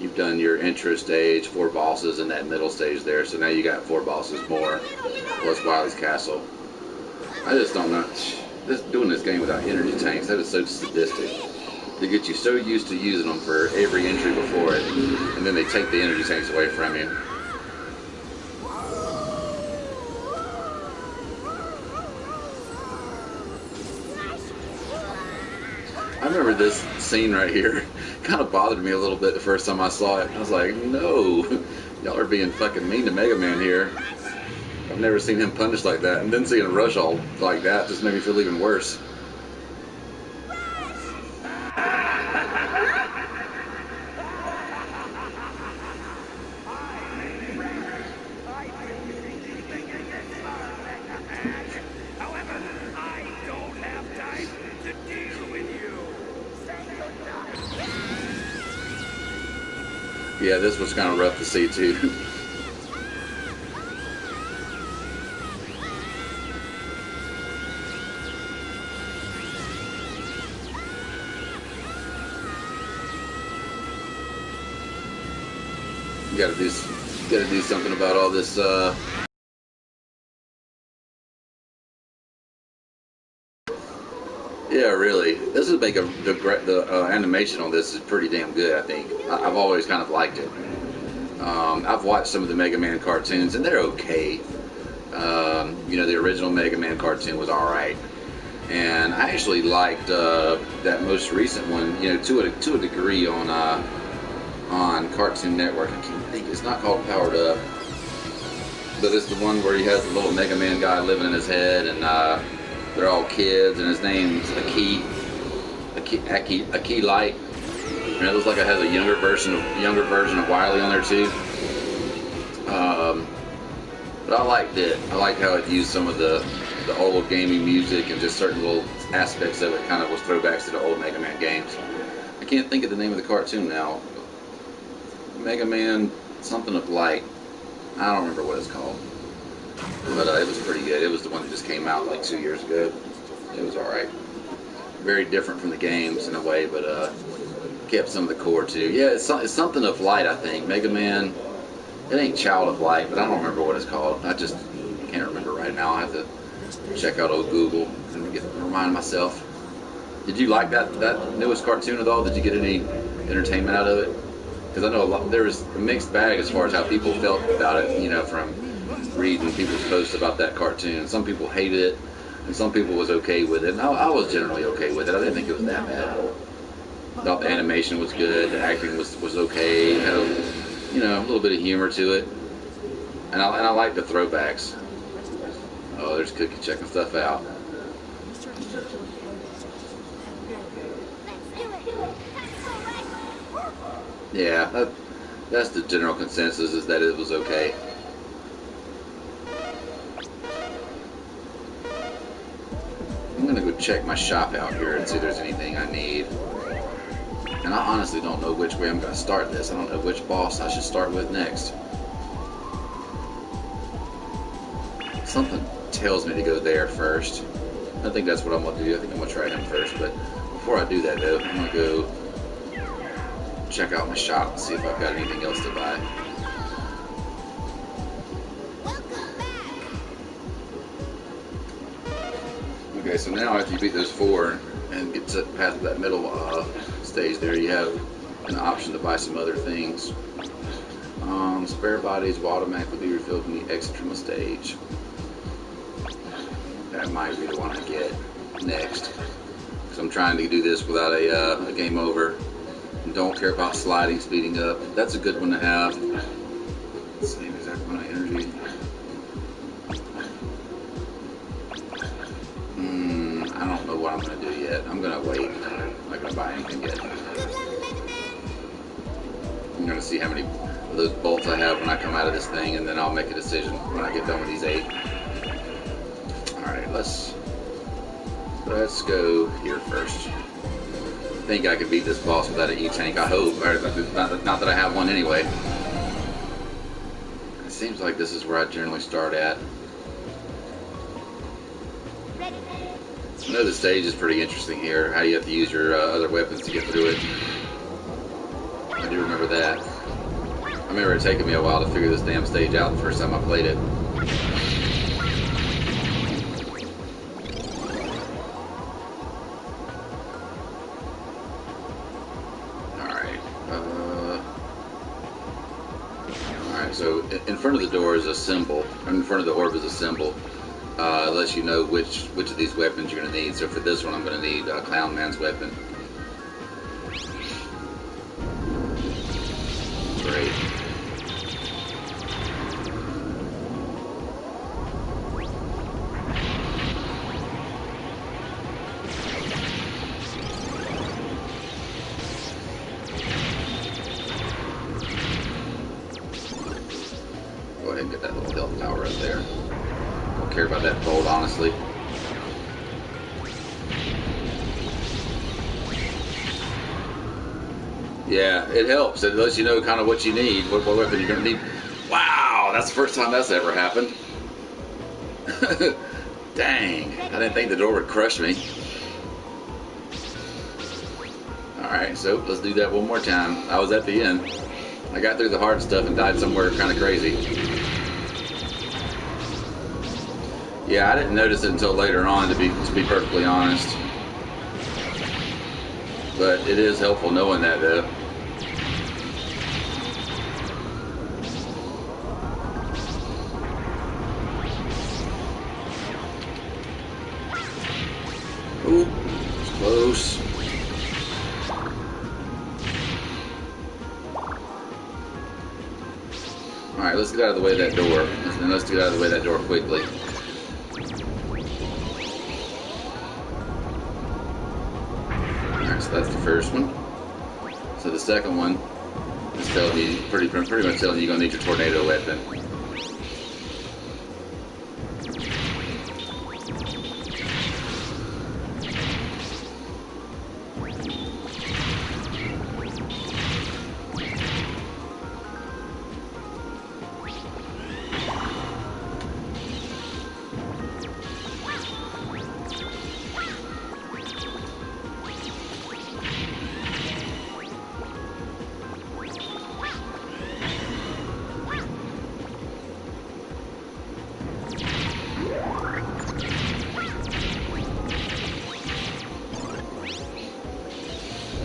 A: you've done your intro stage, 4 bosses in that middle stage there, so now you got 4 bosses more, plus Wily's Castle. I just don't know. Doing this game without energy tanks, that is so sadistic. They get you so used to using them for every entry before it, and then they take the energy tanks away from you. I remember this scene right here kind of bothered me a little bit the first time I saw it. I was like, no, y'all are being fucking mean to Mega Man here. I've never seen him punished like that, and then seeing Rush all like that just made me feel even worse. Yeah, this was kind of rough to see too. You gotta do something about all this. Yeah, really. This would make the animation on this is pretty damn good. I think I've always kind of liked it. I've watched some of the Mega Man cartoons, and they're okay. You know, the original Mega Man cartoon was all right, and I actually liked that most recent one. You know, to a degree on Cartoon Network. I can't think. It's not called Powered Up, but it's the one where he has the little Mega Man guy living in his head, and they're all kids, and his name's Aki Light. And it looks like it has a younger version of Wily on there too. But I liked it. I liked how it used some of the old gaming music, and just certain little aspects of it kind of was throwbacks to the old Mega Man games. I can't think of the name of the cartoon now. Mega Man something of Light. I don't remember what it's called. But it was pretty good. It was the one that just came out like 2 years ago. It was alright. Very different from the games in a way, but kept some of the core too. Yeah, it's something of Light, I think. Mega Man, it ain't Child of Light, but I don't remember what it's called. I just can't remember right now. I have to check out old Google and remind myself. Did you like that newest cartoon at all? Did you get any entertainment out of it? Because I know there was a mixed bag as far as how people felt about it, you know, from reading people's posts about that cartoon. Some people hated it, and some people was okay with it. And I was generally okay with it. I didn't think it was that bad. I thought the animation was good, the acting was okay, had a little bit of humor to it, and I like the throwbacks. Oh, there's Cookie checking stuff out. Yeah, that's the general consensus, is that it was okay. to check my shop out here and see if there's anything I need. And I honestly don't know which way I'm going to start this. I don't know which boss I should start with next. Something tells me to go there first. I think that's what I'm going to do. I think I'm going to try him first. But before I do that, though, I'm going to go check out my shop and see if I've got anything else to buy. Okay, so now after you beat those 4 and get past that middle stage there, you have an option to buy some other things. Spare bodies will automatically be refilled when you exit from a stage. That might be the one I get next, because I'm trying to do this without a game over. Don't care about sliding, speeding up. That's a good one to have. Same exact amount of energy. I don't know what I'm going to do yet. I'm going to wait. I'm not going to buy anything yet. I'm going to see how many of those bolts I have when I come out of this thing, and then I'll make a decision when I get done with these 8. Alright, let's go here first. I think I could beat this boss without an E-tank, I hope. Not that I have one anyway. It seems like this is where I generally start at. I know the stage is pretty interesting here, how you have to use your other weapons to get through it. I do remember that. I remember it taking me a while to figure this damn stage out the first time I played it. Alright, so in front of the door is a symbol, in front of the orb is a symbol. Lets you know which of these weapons you're going to need. So for this one, I'm going to need Clown Man's weapon. Great. Go ahead and get that little health tower up there. Don't care about that bolt, honestly. Yeah, it helps. It lets you know kind of what you need, what weapon you're going to need. Wow, that's the first time that's ever happened. Dang, I didn't think the door would crush me. Alright, so let's do that one more time. I was at the end. I got through the hard stuff and died somewhere kind of crazy. Yeah, I didn't notice it until later on, to be perfectly honest. But it is helpful knowing that, though. Ooh, it's close. Alright, let's get out of the way of that door. And let's get out of the way of that door quickly. Alright, so that's the first one. So the second one is telling you, pretty much telling you you're going to need your tornado weapon.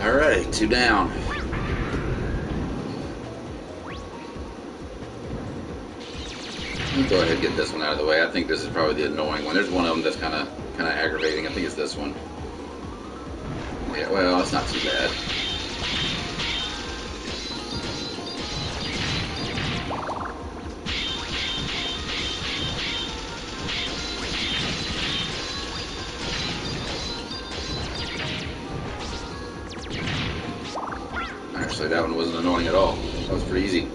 A: Alright, 2 down. Let's go ahead and get this one out of the way. I think this is probably the annoying one. There's one of them that's kind of aggravating. I think it's this one. Yeah, well, it's not too bad. Actually, that one wasn't annoying at all. That was pretty easy.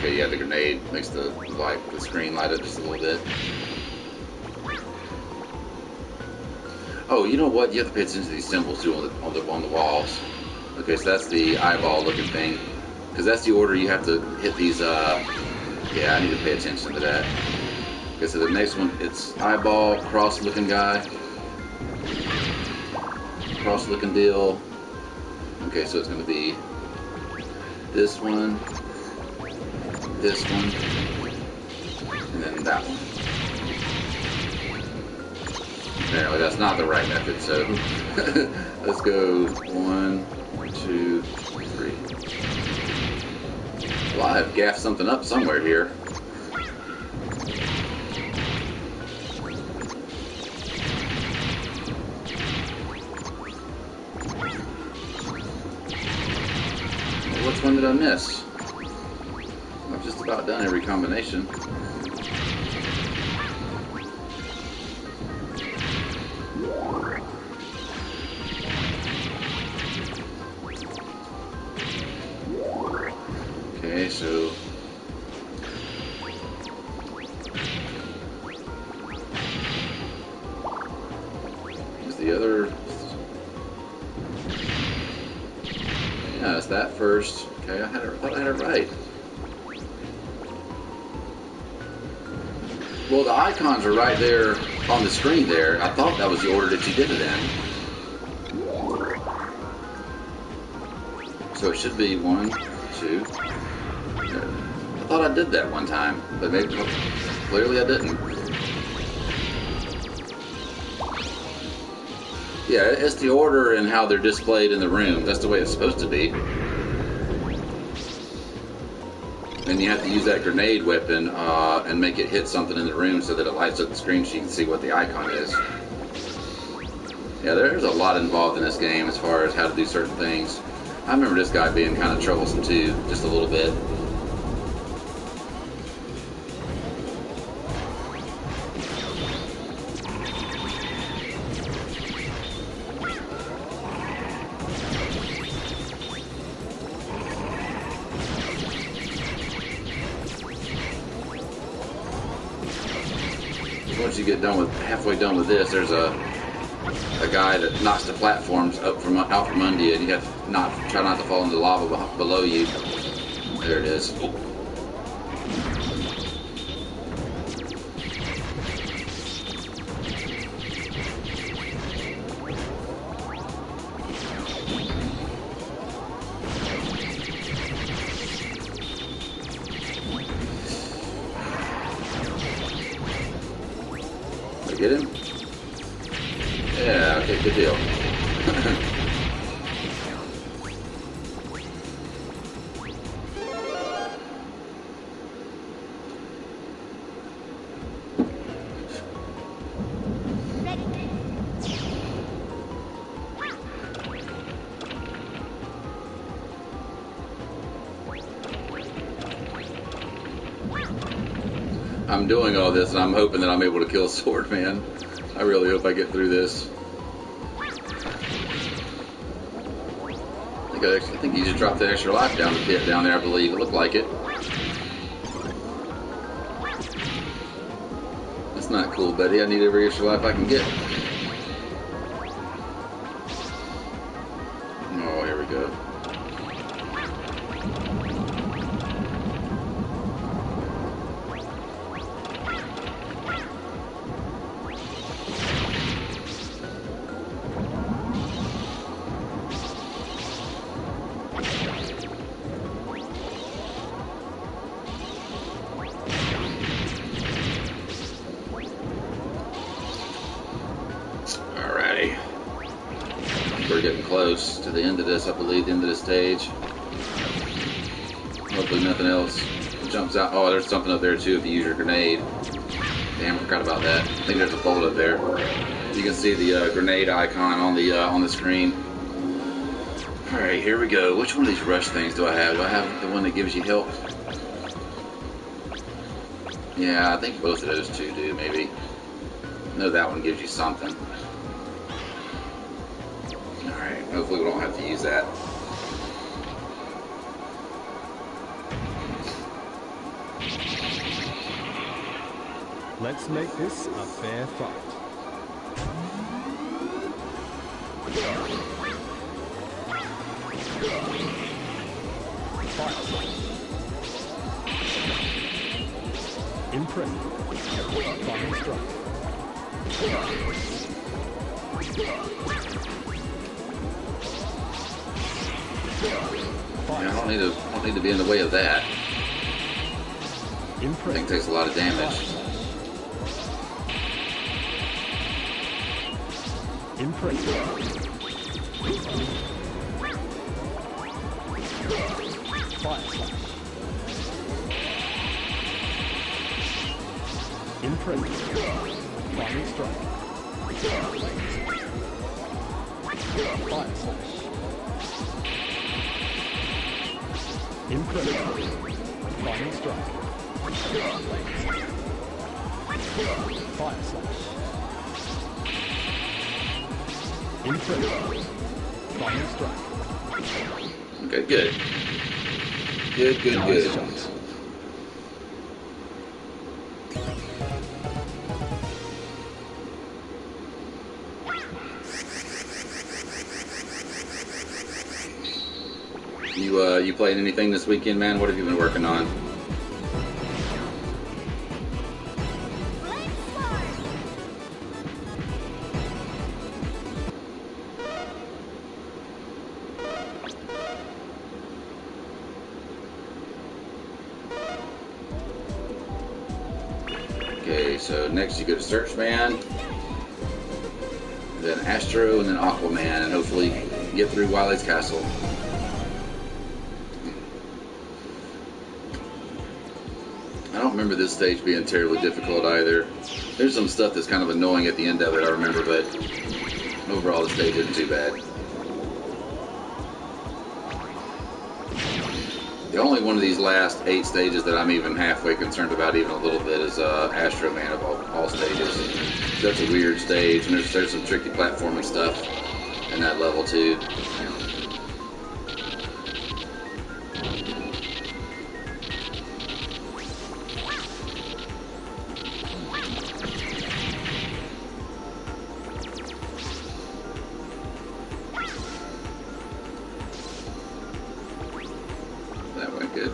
A: Okay, yeah, the grenade makes the screen light up just a little bit. Oh, you know what? You have to pay attention to these symbols too on the walls. Okay, so that's the eyeball looking thing, because that's the order you have to hit these. Yeah, I need to pay attention to that. Okay, so the next one, it's eyeball, cross looking guy, cross looking deal. Okay, so it's going to be this one, and then that one. Apparently that's not the right method, so let's go 1, 2, 3. Well, I have gaffed something up somewhere here. Which one did I miss? I've just about done every combination. Okay, so is the other? Yeah, it's that first. Okay, I thought I had it right. Well, the icons are right there on the screen there. I thought that was the order that you did it in. So it should be 1, 2. I thought I did that one time, but maybe clearly I didn't. Yeah, it's the order and how they're displayed in the room. That's the way it's supposed to be. And you have to use that grenade weapon and make it hit something in the room so that it lights up the screen so you can see what the icon is. Yeah, there's a lot involved in this game as far as how to do certain things. I remember this guy being kind of troublesome too, just a little bit. Once you get halfway done with this, there's a guy that knocks the platforms out from under you, and you have to try not to fall into the lava below you. There it is. Get him? Yeah, okay, good deal. I'm doing all this and I'm hoping that I'm able to kill Swordman. I really hope I get through this. I think you just dropped the extra life down the pit down there, I believe. It looked like it. That's not cool, buddy. I need every extra life I can get. Oh, here we go. We're getting close to the end of this, I believe, the end of this stage. Hopefully nothing else jumps out. Oh, there's something up there too if you use your grenade. Damn, I forgot about that. I think there's a bolt up there. You can see the grenade icon on the screen. Alright, here we go. Which one of these rush things do I have? Do I have the one that gives you health? Yeah, I think both of those two do, maybe. I know that one gives you something. Alright, hopefully we don't have to use that.
E: Let's make this a fair fight. Fire. Impressive. Final strike.
A: Yeah, I don't need to be in the way of that. I think it takes a lot of damage.
E: Impressive. Fire slash. Impressive. Final strike. Fire slash. Impressive. Final strike. Fire slash. Impressive. Final strike.
A: Okay, good. Good.
E: Nice shot.
A: You played anything this weekend, man? What have you been working on? Okay, so next you go to Searchman, then Astro, and then Aquaman, and hopefully get through Wily's Castle. I don't remember this stage being terribly difficult either. There's some stuff that's kind of annoying at the end of it, I remember, but overall the stage isn't too bad. The only one of these last 8 stages that I'm even halfway concerned about even a little bit is Astro Man of all stages. That's a weird stage, and there's some tricky platforming stuff in that level too. That went good.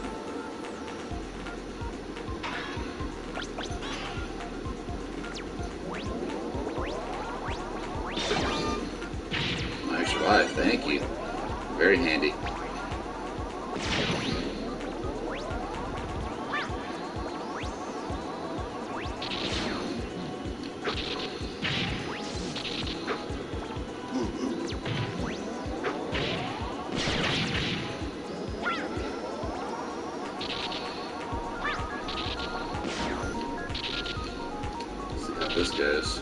A: Nice life, thank you. Very handy. See how this goes.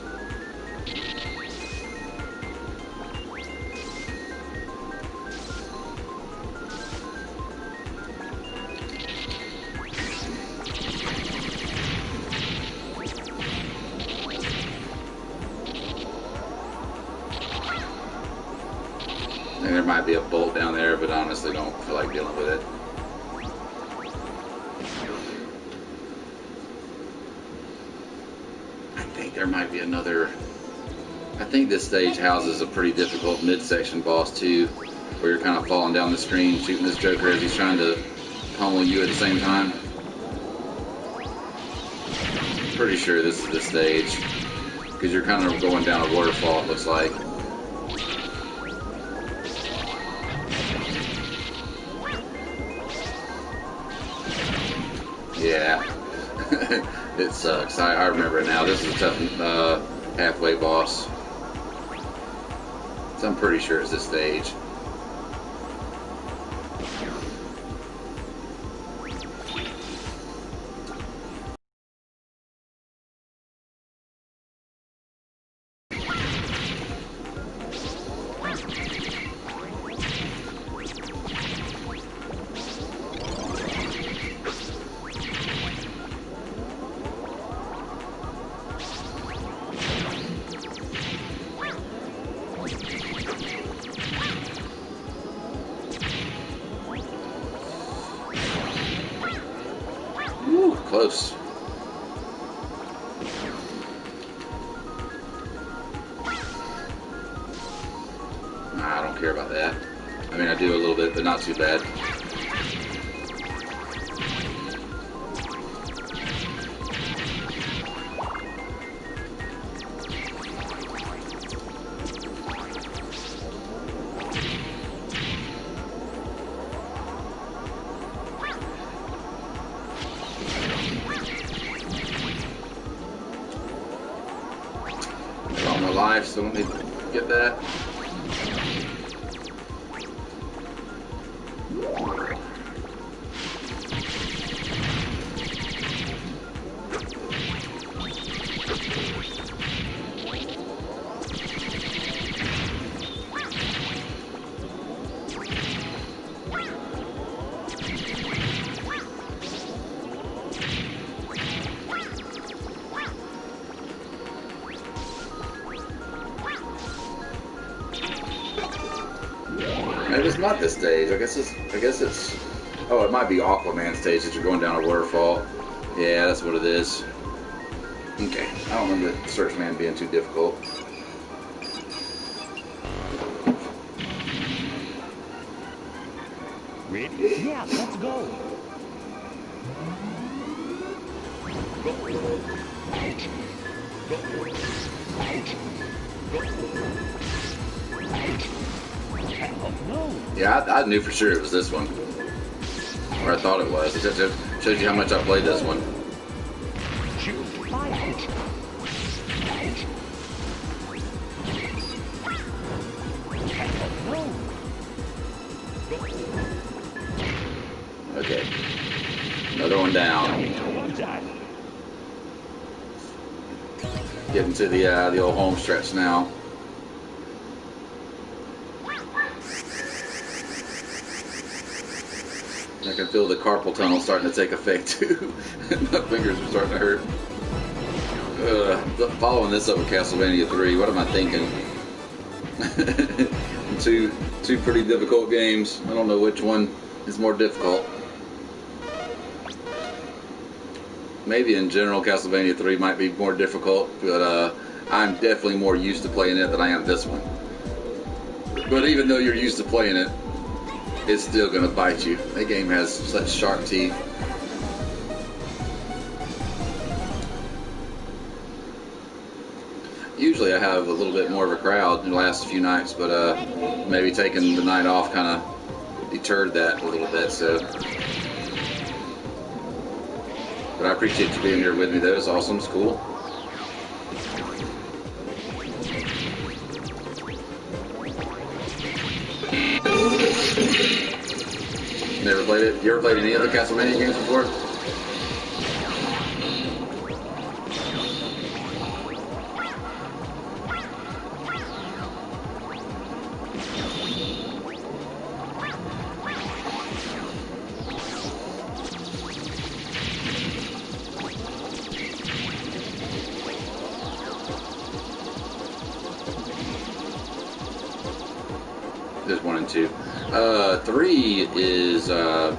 A: And there might be a bolt down there, but I honestly don't feel like dealing with it. I think there might be another. I think this stage houses a pretty difficult midsection boss too, where you're kind of falling down the screen shooting this Joker as he's trying to pummel you at the same time. Pretty sure this is the stage, because you're kind of going down a waterfall, it looks like. Yeah, it sucks. I remember it now. This is a tough halfway boss. So I'm pretty sure it's this stage. Whew, close. that. I mean, I do a little bit, but not too bad. All my life, so let me get that. Maybe it's not this stage. I guess it's. Oh, it might be Aquaman stage that you're going down a waterfall. Yeah, that's what it is. Okay, I don't remember Search Man being too difficult.
E: Ready? Yeah, let's go. No.
A: Yeah, I knew for sure it was this one. Or I thought it was. It just shows you how much I played this one.
E: Shoot. Fire. No.
A: Okay. Another one down. Getting to the old home stretch now. I can feel the carpal tunnel starting to take effect too. My fingers are starting to hurt. Following this up with Castlevania 3, what am I thinking? two pretty difficult games. I don't know which one is more difficult. Maybe in general Castlevania 3 might be more difficult, but I'm definitely more used to playing it than I am this one. But even though you're used to playing it, it's still gonna bite you. That game has such sharp teeth. Usually I have a little bit more of a crowd in the last few nights, but maybe taking the night off kind of deterred that a little bit. So, but I appreciate you being here with me. That was awesome. It's cool. Never played it? You ever played any other Castlevania games before? There's 1 and 2. 3 is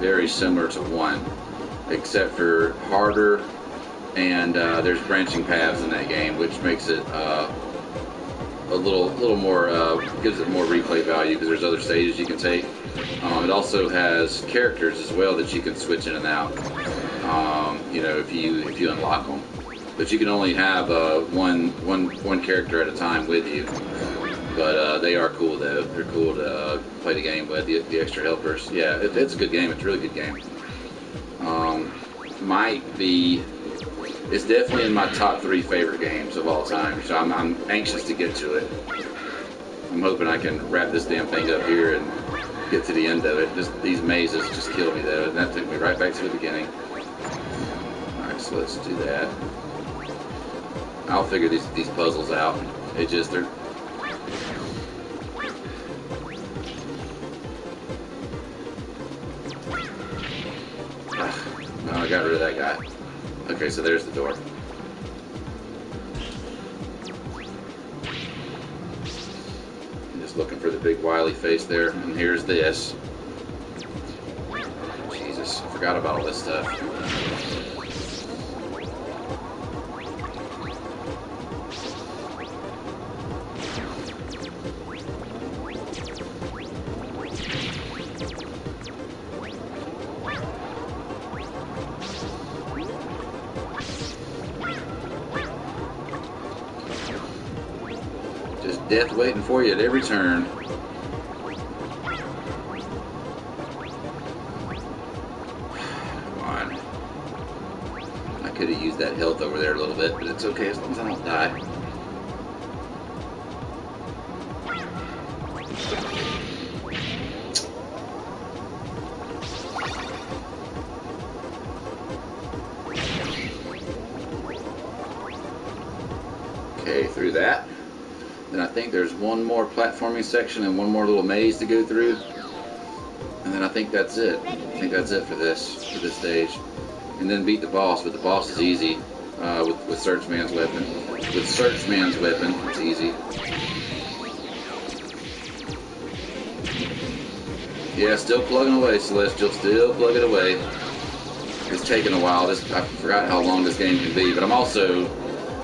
A: very similar to 1, except for harder, and there's branching paths in that game, which makes it a little more, gives it more replay value because there's other stages you can take. It also has characters as well that you can switch in and out. You know, if you unlock them, but you can only have one character at a time with you. But they are cool though. They're cool to play the game with, the extra helpers. Yeah, it's a good game. It's a really good game. It's definitely in my top 3 favorite games of all time. So I'm anxious to get to it. I'm hoping I can wrap this damn thing up here and get to the end of it. These mazes just kill me though, and that took me right back to the beginning. All right, so let's do that. I'll figure these puzzles out. They're. No, I got rid of that guy. Okay, so there's the door. I'm just looking for the big wily face there, and here's this. Jesus, I forgot about all this stuff. Death waiting for you at every turn. Come on. I could have used that health over there a little bit, but it's okay as long as I don't die. Okay, through that. Then I think there's one more platforming section and one more little maze to go through. And then I think that's it. I think that's it for this stage. And then beat the boss, but the boss is easy with Searchman's weapon. With Searchman's weapon, it's easy. Yeah, still plugging away, Celestial. Still plugging away. It's taking a while. I forgot how long this game can be, but I'm also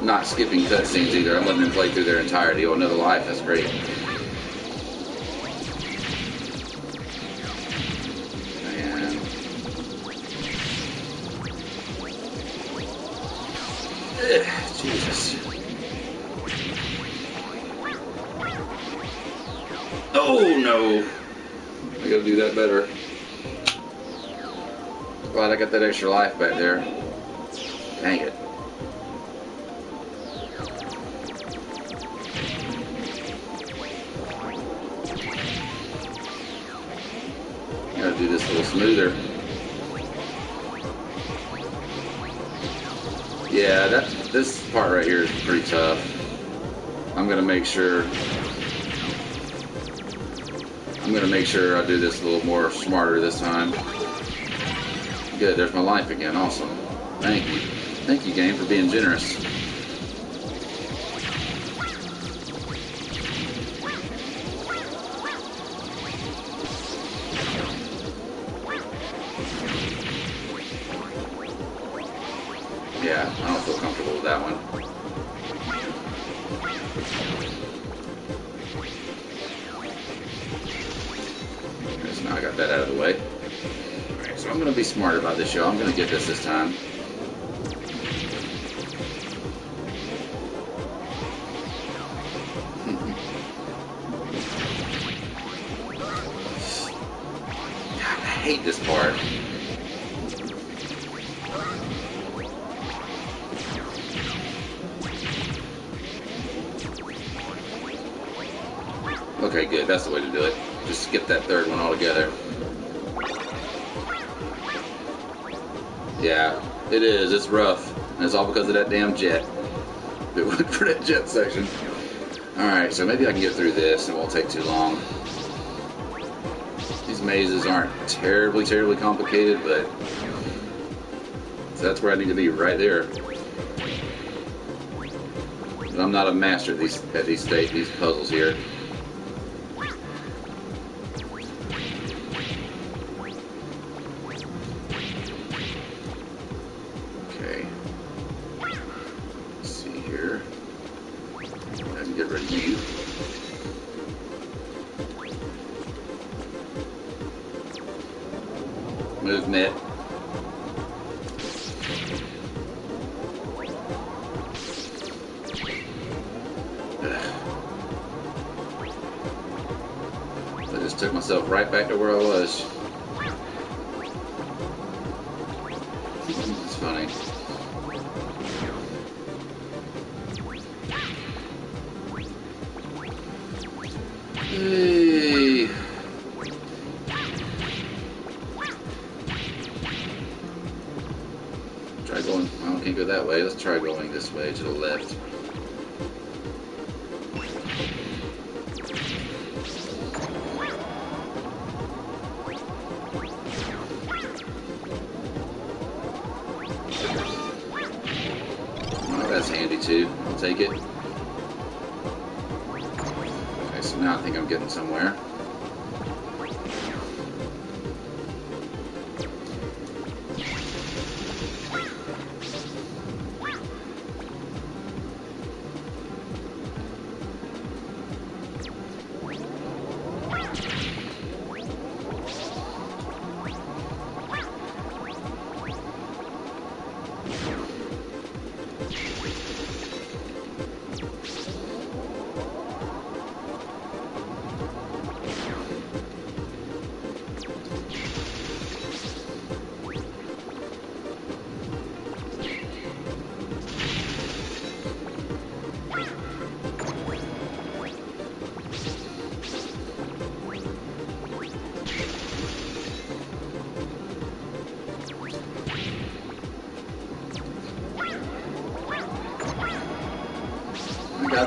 A: not skipping cutscenes either. I'm letting them play through their entirety. Oh, another life. That's great. Man. Ugh, Jesus. Oh, no. I gotta do that better. Glad I got that extra life back there. Dang it. Gotta do this a little smoother. Yeah, this part right here is pretty tough. I'm gonna make sure I do this a little more smarter this time. Good, there's my life again. Awesome. Thank you. Thank you, game, for being generous. Yeah, I don't feel comfortable with that one. Okay, so now I got that out of the way. Alright, so I'm going to be smart about this, y'all. I'm going to get this time. God, I hate this part. Okay, good. That's the way to do it. Just skip that third one altogether. Yeah, it is. It's rough. And it's all because of that damn jet. It went for that jet section. Alright, so maybe I can get through this and it won't take too long. These mazes aren't terribly complicated, but so that's where I need to be, right there. But I'm not a master at these puzzles here. Okay. Let's see here. I can get rid of you. Movement. I just took myself right back to where I was. It's funny. Hey. Try going. Well, I can't go that way. Let's try going this way to the left. Oh, that's handy too. I'll take it. Okay, so now I think I'm getting somewhere.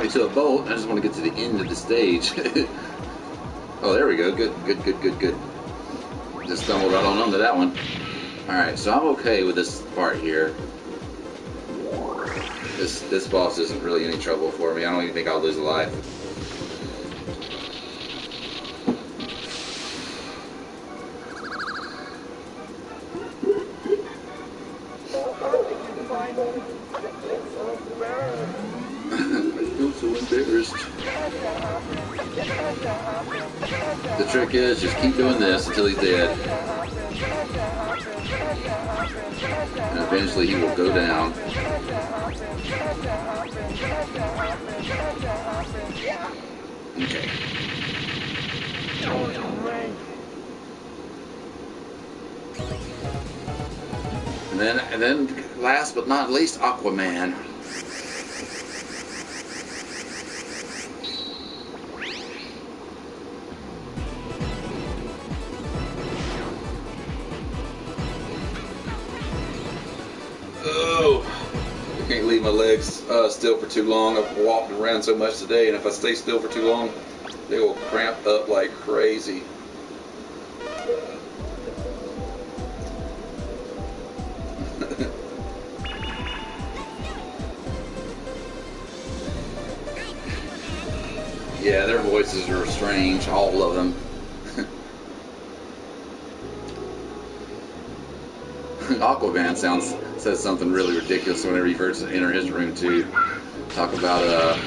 A: me to a boat. I just want to get to the end of the stage. Oh, there we go. Good. Just stumbled right on onto that one. Alright, so I'm okay with this part here. This boss isn't really any trouble for me. I don't even think I'll lose a life. The trick is just keep doing this until he's dead. And eventually he will go down. Okay. And then last but not least, Aquaman. Can't leave my legs still for too long. I've walked around so much today, and if I stay still for too long, they will cramp up like crazy. Yeah, their voices are strange, all of them. Aquaman says something really ridiculous whenever he first enter his room too. Talking about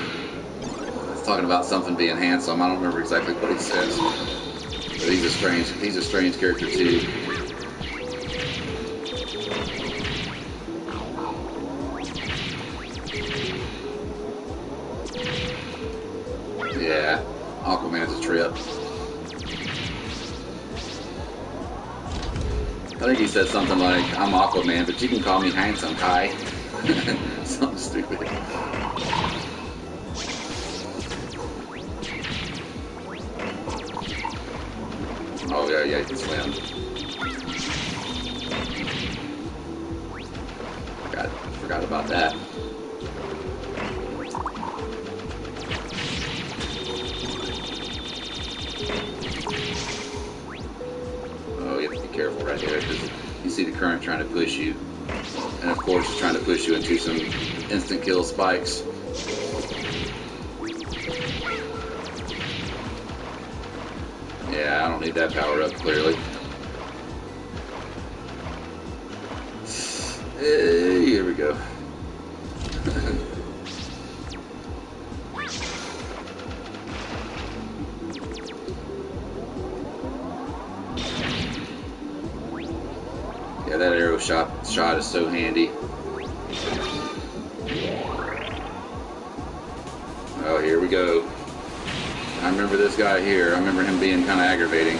A: something being handsome. I don't remember exactly what he says, but he's a strange character too. Yeah, Aquaman's a trip. I think he said something like, "I'm Aquaman, but you can call me handsome, Kai." Something stupid. Oh yeah, he can swim. Forgot about that. Oh, you have to be careful right there because you see the current trying to push you, and of course it's trying to push you into some instant kill spikes. Yeah, I don't need that power up clearly. Hey, here we go. Yeah, that arrow shot is so handy. Oh, here we go. I remember this guy here. I remember him being kind of aggravating.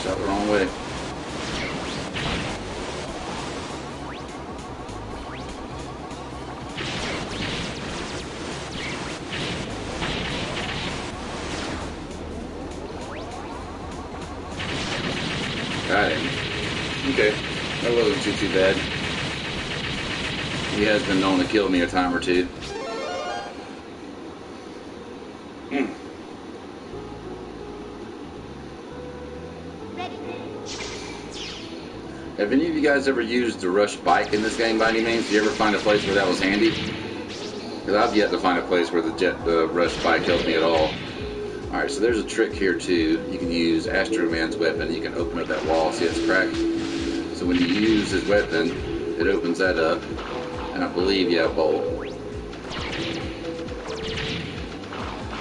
A: Shot the wrong way. Got him. Okay, that wasn't too bad. He has been known to kill me a time or two. Have any of you guys ever used the rush bike in this game by any means? Did you ever find a place where that was handy? Because I've yet to find a place where the rush bike helped me at all. Alright, so there's a trick here too. You can use Astro Man's weapon. You can open up that wall. See, it's cracked. So when you use his weapon, it opens that up. And I believe, yeah, bolt.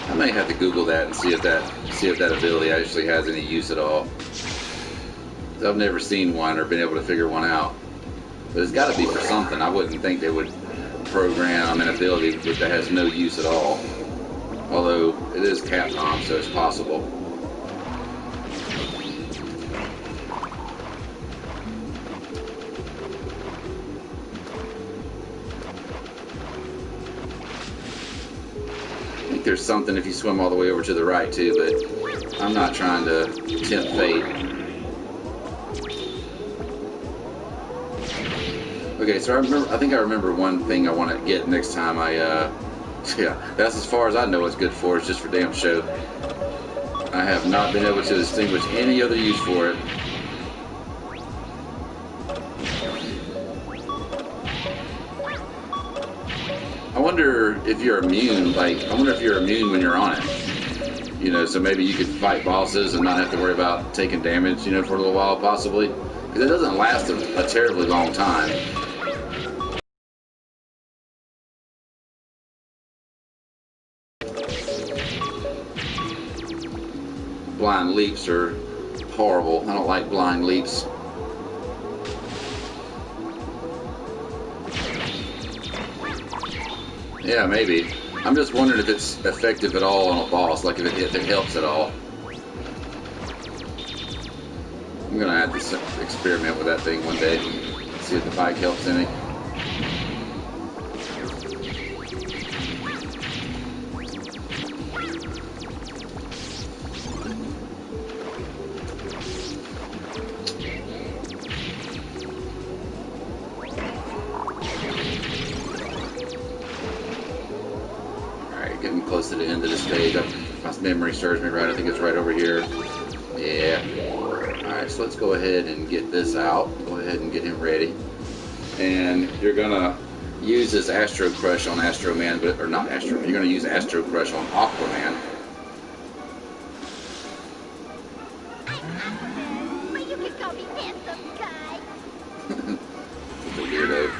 A: I may have to Google that and see if that ability actually has any use at all. I've never seen one or been able to figure one out. But it's got to be for something. I wouldn't think they would program an ability that has no use at all. Although it is Capcom, so it's possible. I think there's something if you swim all the way over to the right too, but I'm not trying to tempt fate. Okay, so I think I remember one thing I want to get next time yeah, that's as far as I know it's good for. It's just for damn show. I have not been able to distinguish any other use for it. I wonder if you're immune, I wonder if you're immune when you're on it. You know, so maybe you could fight bosses and not have to worry about taking damage, you know, for a little while possibly. Because it doesn't last a terribly long time. Blind leaps are horrible. I don't like blind leaps. Yeah, maybe. I'm just wondering if it's effective at all on a boss, like if it helps at all. I'm gonna have to experiment with that thing one day, see if the bike helps any. Close to the end of this stage. If my memory serves me right, I think it's right over here. Yeah. Alright, so let's go ahead and get this out. Go ahead and get him ready. And you're gonna use this Astro Crush on Astro Man, or not Astro, you're gonna use Astro Crush on Aquaman.
C: Well, you can call me handsome guy.
A: Such a weirdo.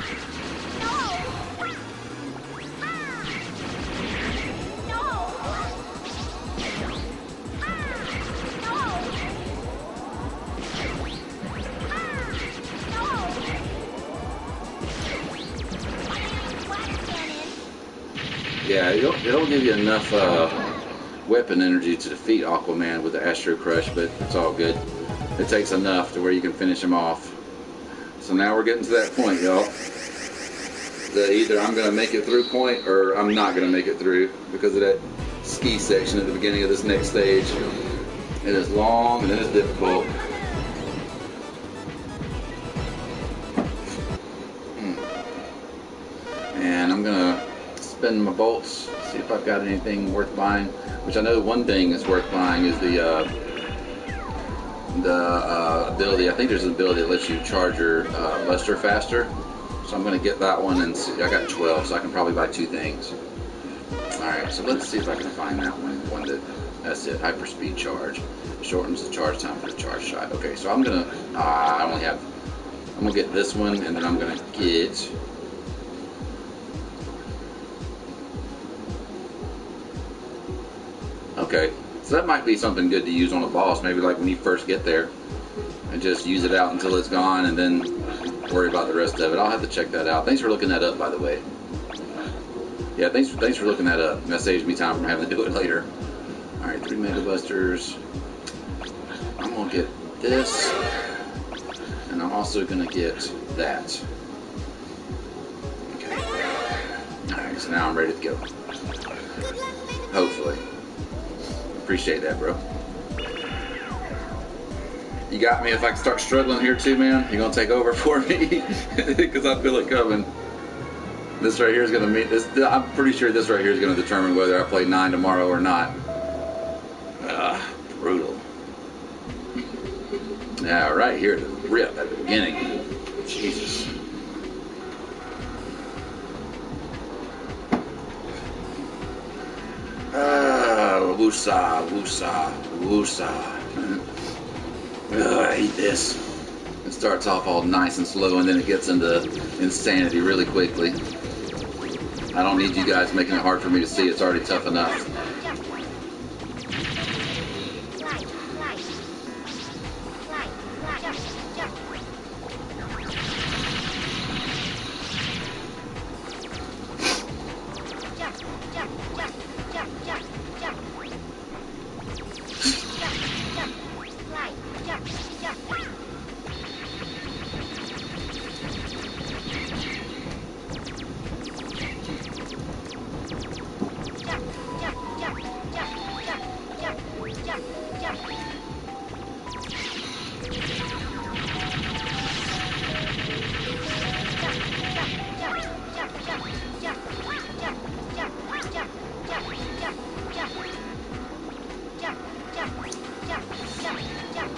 A: Yeah, it'll give you enough weapon energy to defeat Aquaman with the Astro Crush, but it's all good. It takes enough to where you can finish him off. So now we're getting to that point, y'all. That either I'm going to make it through point or I'm not going to make it through because of that ski section at the beginning of this next stage. It is long and it is difficult. And I'm going to spend my bolts, see if I've got anything worth buying. Which I know one thing is worth buying is the ability. I think there's an ability that lets you charge your luster faster. So I'm going to get that one and see. I got 12, so I can probably buy 2 things. Alright, so let's see if I can find that one. That's it, hyperspeed charge. Shortens the charge time for the charge shot. Okay, so I'm going to, I'm going to get this one, and then I'm going to get, okay, so that might be something good to use on a boss, maybe like when you first get there, and just use it out until it's gone, and then worry about the rest of it. I'll have to check that out. Thanks for looking that up, by the way. Yeah, thanks for looking that up. That saves me time from having to do it later. All right, 3 Mega Busters. I'm gonna get this, and I'm also gonna get that. Okay. All right, so now I'm ready to go. Hopefully. Appreciate that, bro. You got me if I can start struggling here too, man. You're gonna take over for me because I feel it coming. This right here is gonna mean this. I'm pretty sure this right here is gonna determine whether I play 9 tomorrow or not. Brutal. Now, right here, the rip at the beginning. Jesus. woosah, woosah, woosah. Ugh, I hate this. It starts off all nice and slow, and then it gets into insanity really quickly. I don't need you guys making it hard for me to see. It's already tough enough.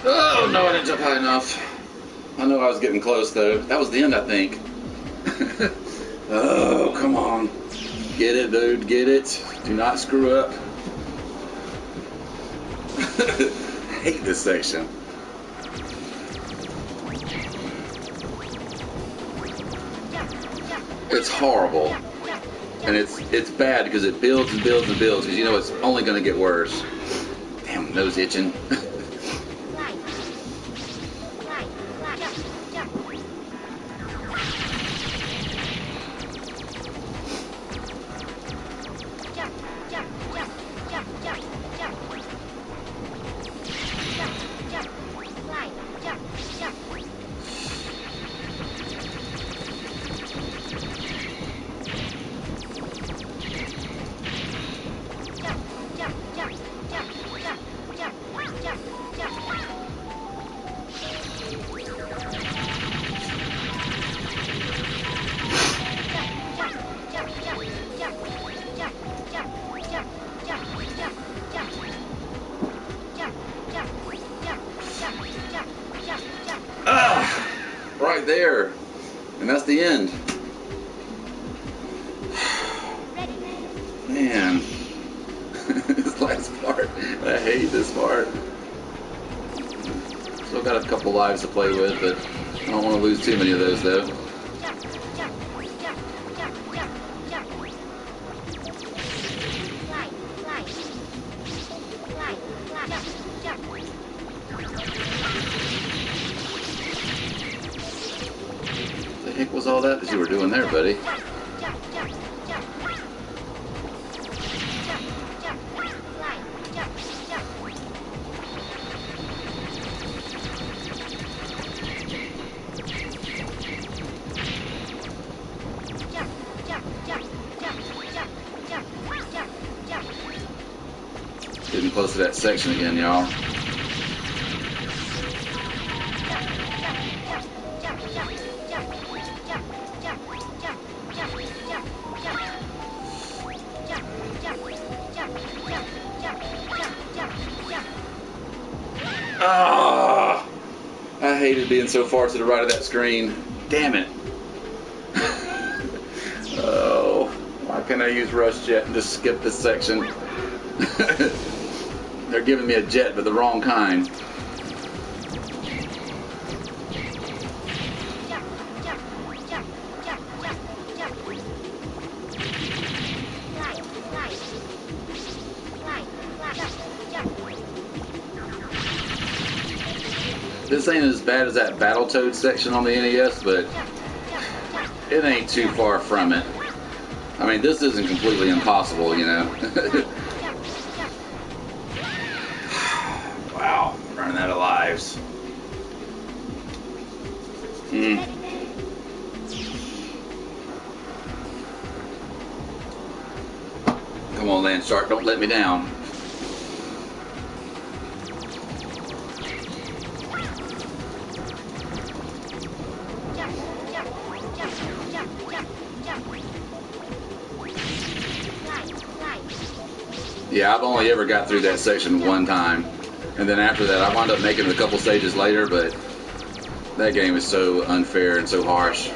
A: Oh, no, I didn't jump high enough. I know I was getting close, though. That was the end, I think. Oh, come on. Get it, dude. Get it. Do not screw up. I hate this section. It's horrible. And it's bad because it builds and builds and builds because you know it's only going to get worse. Damn, nose itching. Right there. And that's the end. Man. This last part. I hate this part. Still got a couple lives to play with, but I don't want to lose too many of those though. The heck was all that you were doing there, buddy? Getting close to that section again, y'all. Ah! I hated being so far to the right of that screen. Damn it. Oh, why can't I use Rush Jet and just skip this section? They're giving me a jet, but the wrong kind. This ain't as bad as that Battletoads section on the NES, but it ain't too far from it. I mean, this isn't completely impossible, you know. Wow, running out of lives. Come on, Landshark, don't let me down. Yeah, I've only ever got through that section one time. And then after that, I wound up making it a couple stages later, but that game is so unfair and so harsh.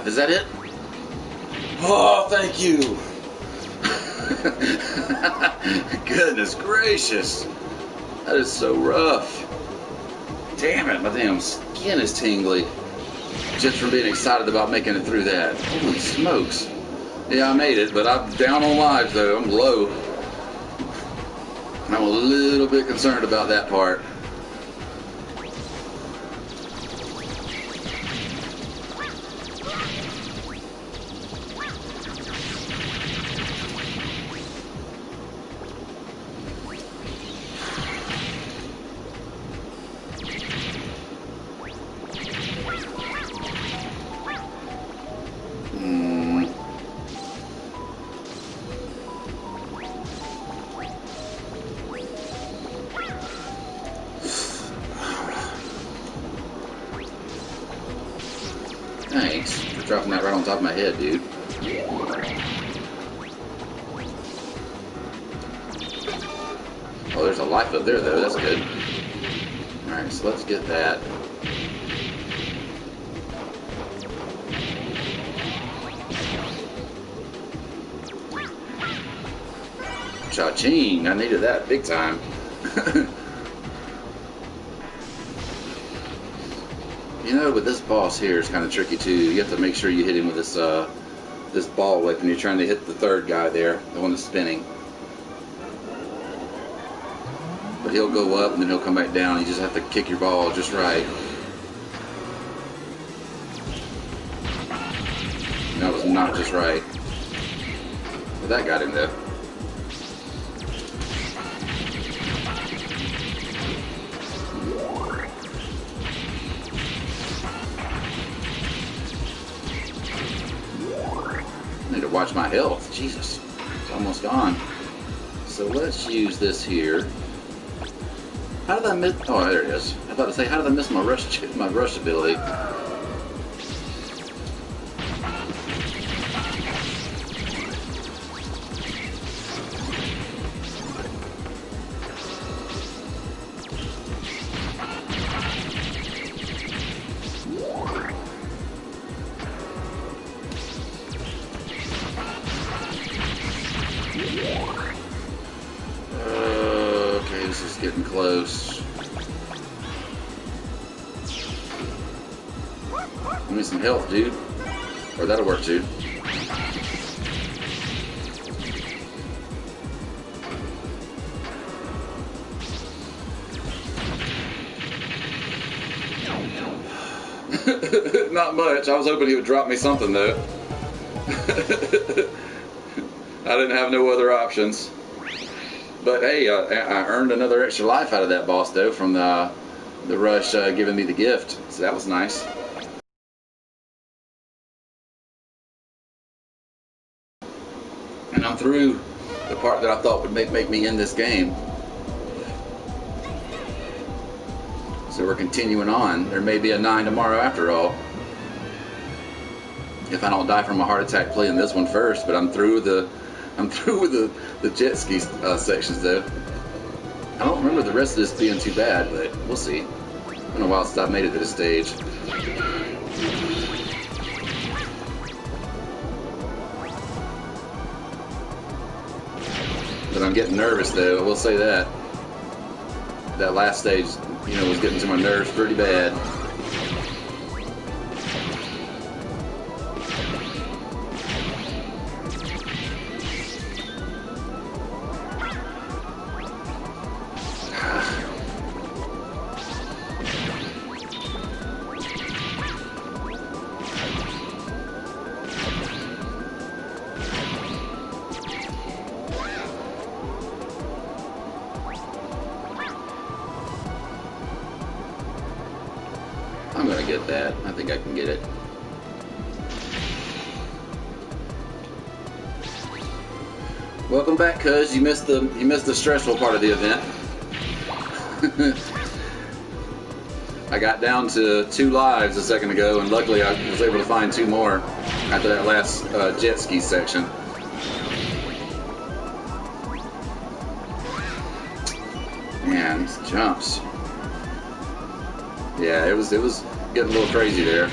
A: life. Is that it? Oh, thank you. Goodness gracious. That is so rough. Damn it, my damn skin is tingly. Just from being excited about making it through that. Holy smokes. Yeah, I made it, but I'm down on lives though. I'm low. I'm a little bit concerned about that part. Thanks for dropping that right on top of my head, dude. Oh, there's a life up there, though. That's good. Alright, so let's get that. Cha-ching! I needed that big time. You know, but this boss here is kind of tricky too. You have to make sure you hit him with this this ball whip, and you're trying to hit the third guy there, the one that's spinning. But he'll go up and then he'll come back down. You just have to kick your ball just right. That was not just right. But that got him though. Watch my health. Jesus, it's almost gone. So let's use this here. How did I miss? Oh, there it is. I was about to say, how did I miss my rush ability? Okay, this is getting close. Give me some health, dude. Or that'll work too. Not much. I was hoping he would drop me something though. I didn't have no other options. But hey, I earned another extra life out of that boss though from the rush giving me the gift. So that was nice. And I'm through the part that I thought would make me end this game. So we're continuing on. There may be a 9 tomorrow after all. If I don't die from a heart attack playing this one first, but I'm through with the jet ski sections though. I don't remember the rest of this being too bad, but we'll see. It's been a while since I've made it to this stage. But I'm getting nervous though, I will say that. That last stage, you know, was getting to my nerves pretty bad. I'm gonna get that. I think I can get it. Welcome back, cuz you missed the stressful part of the event. I got down to 2 lives a second ago, and luckily I was able to find 2 more after that last jet ski section. Man, these jumps. Yeah, it was getting a little crazy there.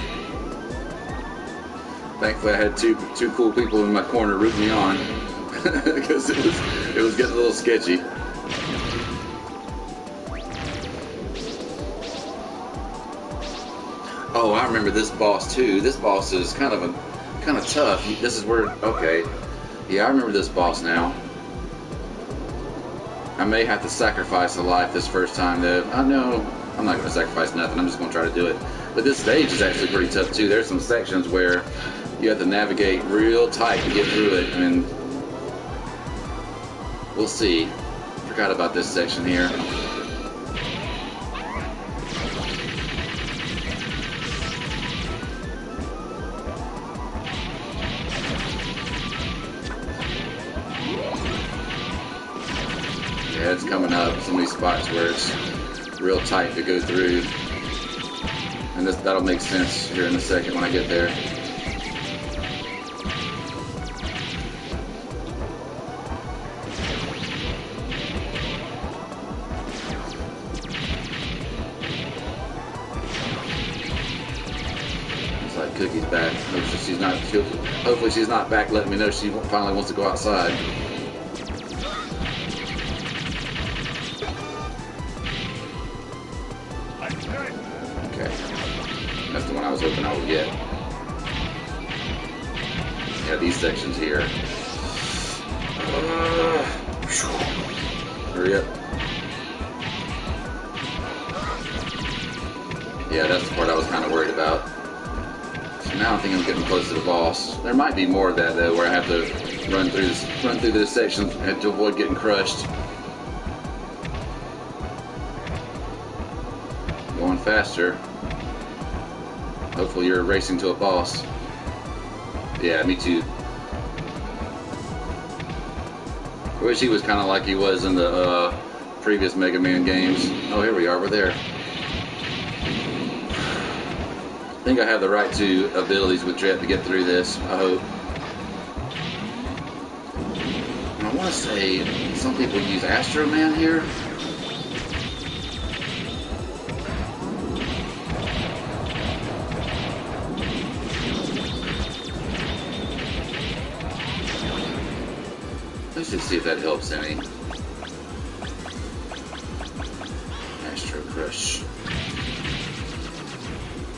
A: Thankfully, I had two cool people in my corner rooting me on because it was getting a little sketchy. Oh, I remember this boss too. This boss is kind of tough. This is where, okay, yeah, I remember this boss now. I may have to sacrifice a life this first time though. I know I'm not going to sacrifice nothing. I'm just going to try to do it. But this stage is actually pretty tough too. There's some sections where you have to navigate real tight to get through it. I mean, we'll see. Forgot about this section here. Yeah, it's coming up. Some of these spots where it's real tight to go through. And that'll make sense here in a second when I get there. Looks like Cookie's back. Hopefully she's not back letting me know she finally wants to go outside. That's the one I was hoping I would get. Yeah, these sections here. Hurry up. Yeah, that's the part I was kind of worried about. So now I think I'm getting close to the boss. There might be more of that though, where I have to run through this section to avoid getting crushed. Going faster. Hopefully you're racing to a boss. Yeah, me too. I wish he was kind of like he was in the previous Mega Man games. Oh, here we are. We're there. I think I have the right two abilities with Jet to get through this. I hope. And I want to say some people use Astro Man here. Let's just see if that helps any. Astro Crush.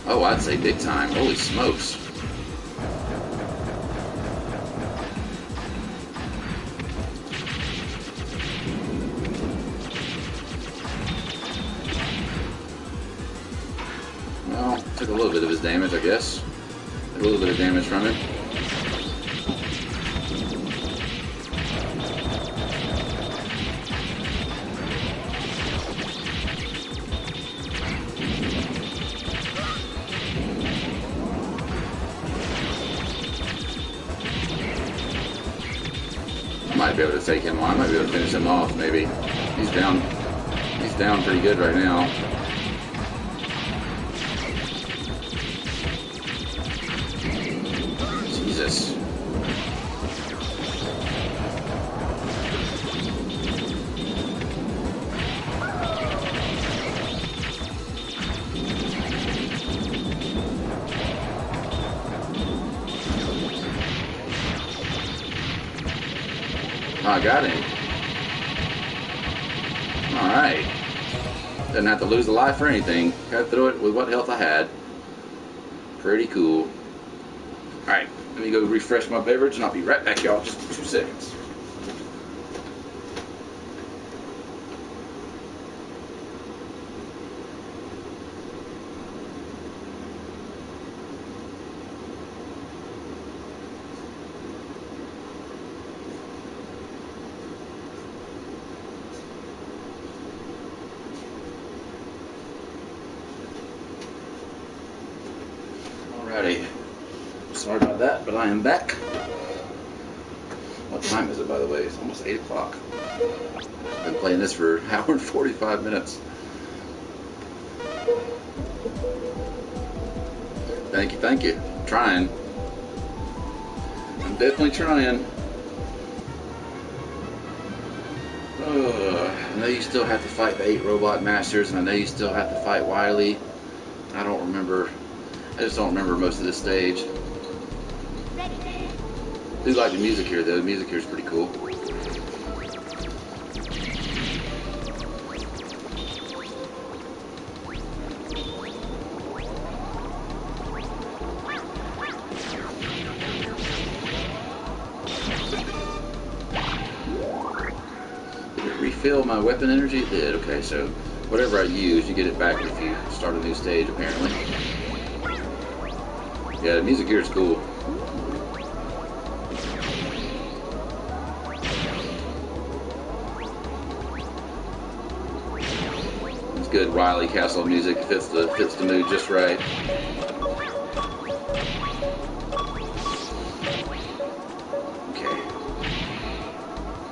A: Oh, I'd say big time. Holy smokes. Well, took a little bit of his damage, I guess. A little bit of damage from it. Might be able to take him on. I might be able to finish him off, maybe. He's down pretty good right now. Jesus. I got him. Alright. Didn't have to lose a life or anything. Got through it with what health I had. Pretty cool. Alright, let me go refresh my beverage and I'll be right back, y'all. Just 2 seconds. Alrighty. Sorry about that, but I am back. What time is it, by the way? It's almost 8 o'clock. I've been playing this for an hour and 45 minutes. Thank you. I'm trying. I'm definitely trying. I know you still have to fight the 8 Robot Masters, and I know you still have to fight Wily. I just don't remember most of this stage. do like the music here, though. The music here is pretty cool. Did it refill my weapon energy? It did. Okay, so whatever I use, you get it back if you start a new stage, apparently. Yeah, the music here is cool. It's good Wily Castle music. Fits the mood just right. Okay,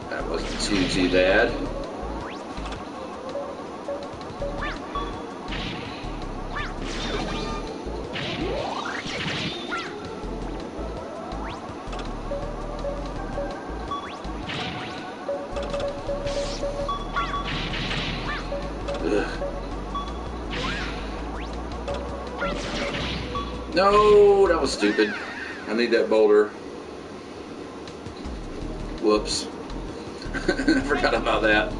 A: that wasn't too bad. No, that was stupid. I need that boulder. Whoops. I forgot about that.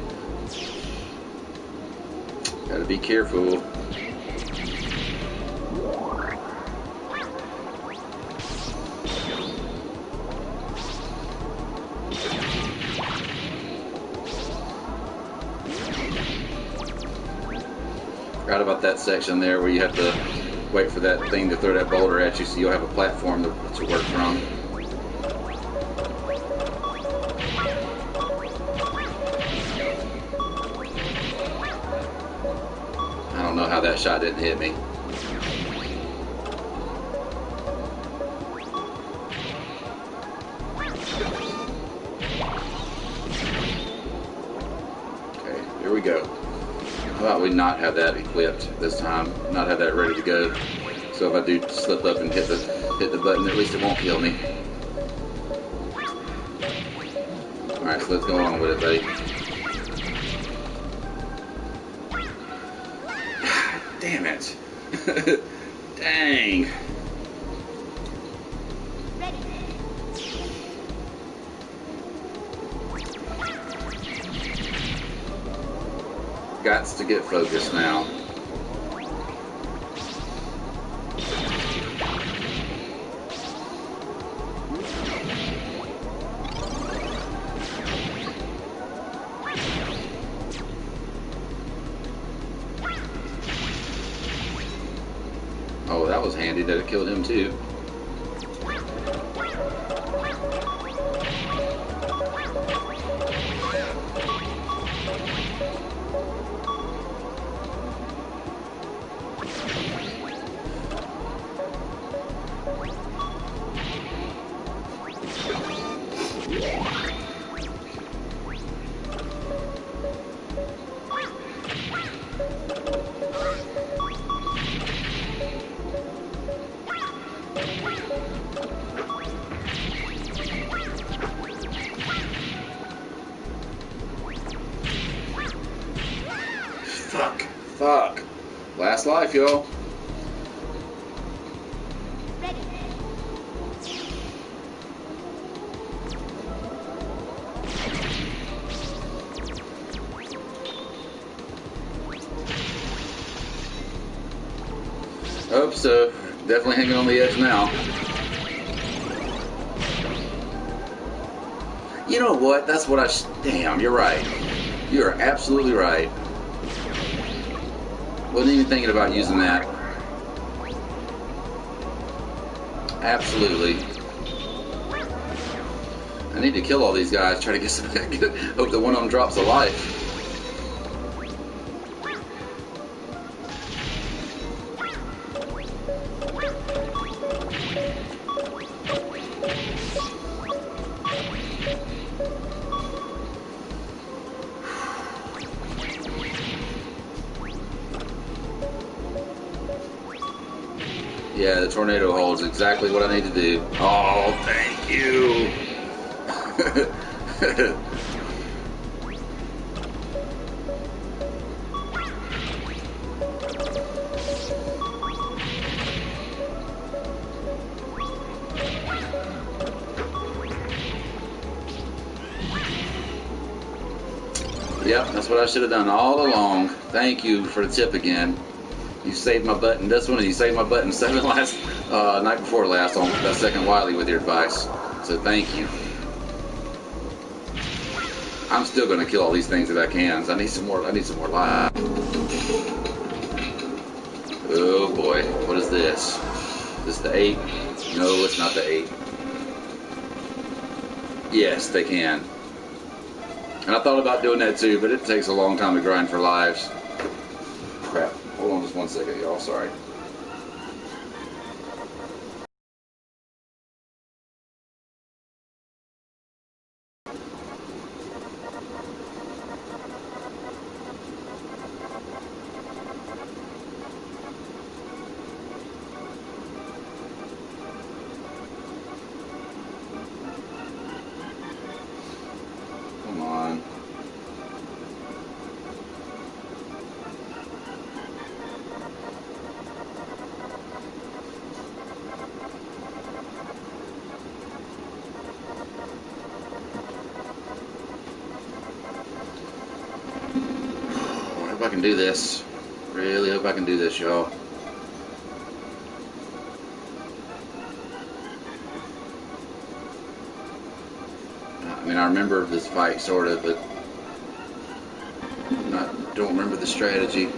A: Gotta be careful. Forgot about that section there where you have to wait for that thing to throw that boulder at you, so you'll have a platform to work from. I don't know how that shot didn't hit me. Okay, here we go. How about we not have that equipped this time? Not have that ready to go. So if I do slip up and hit the button, at least it won't kill me. Alright, so let's go on with it, buddy. God damn it. Dang. Gots to get focused now. Oh, that was handy that it killed him too. Fuck. Last life, y'all. Hope so. Definitely hanging on the edge now. You know what? That's what damn, you're right. You are absolutely right. Wasn't even thinking about using that. Absolutely. I need to kill all these guys. Try to get some. Hope that one of them drops a life. Yeah, the tornado hole is exactly what I need to do. Oh, thank you. Yep, that's what I should have done all along. Thank you for the tip again. You saved my butt in this one, and you saved my butt in seven last night before last on that second Wiley with your advice. So thank you. I'm still gonna kill all these things if I can. So I need some more. I need some more life. Oh boy, what is this? Is this the 8? No, it's not the 8. Yes, they can. And I thought about doing that too, but it takes a long time to grind for lives. Crap. Hold on just one second, y'all. Sorry. Come on. I hope I can do this. Really hope I can do this, y'all. I mean, I remember this fight sort of, but don't remember the strategy.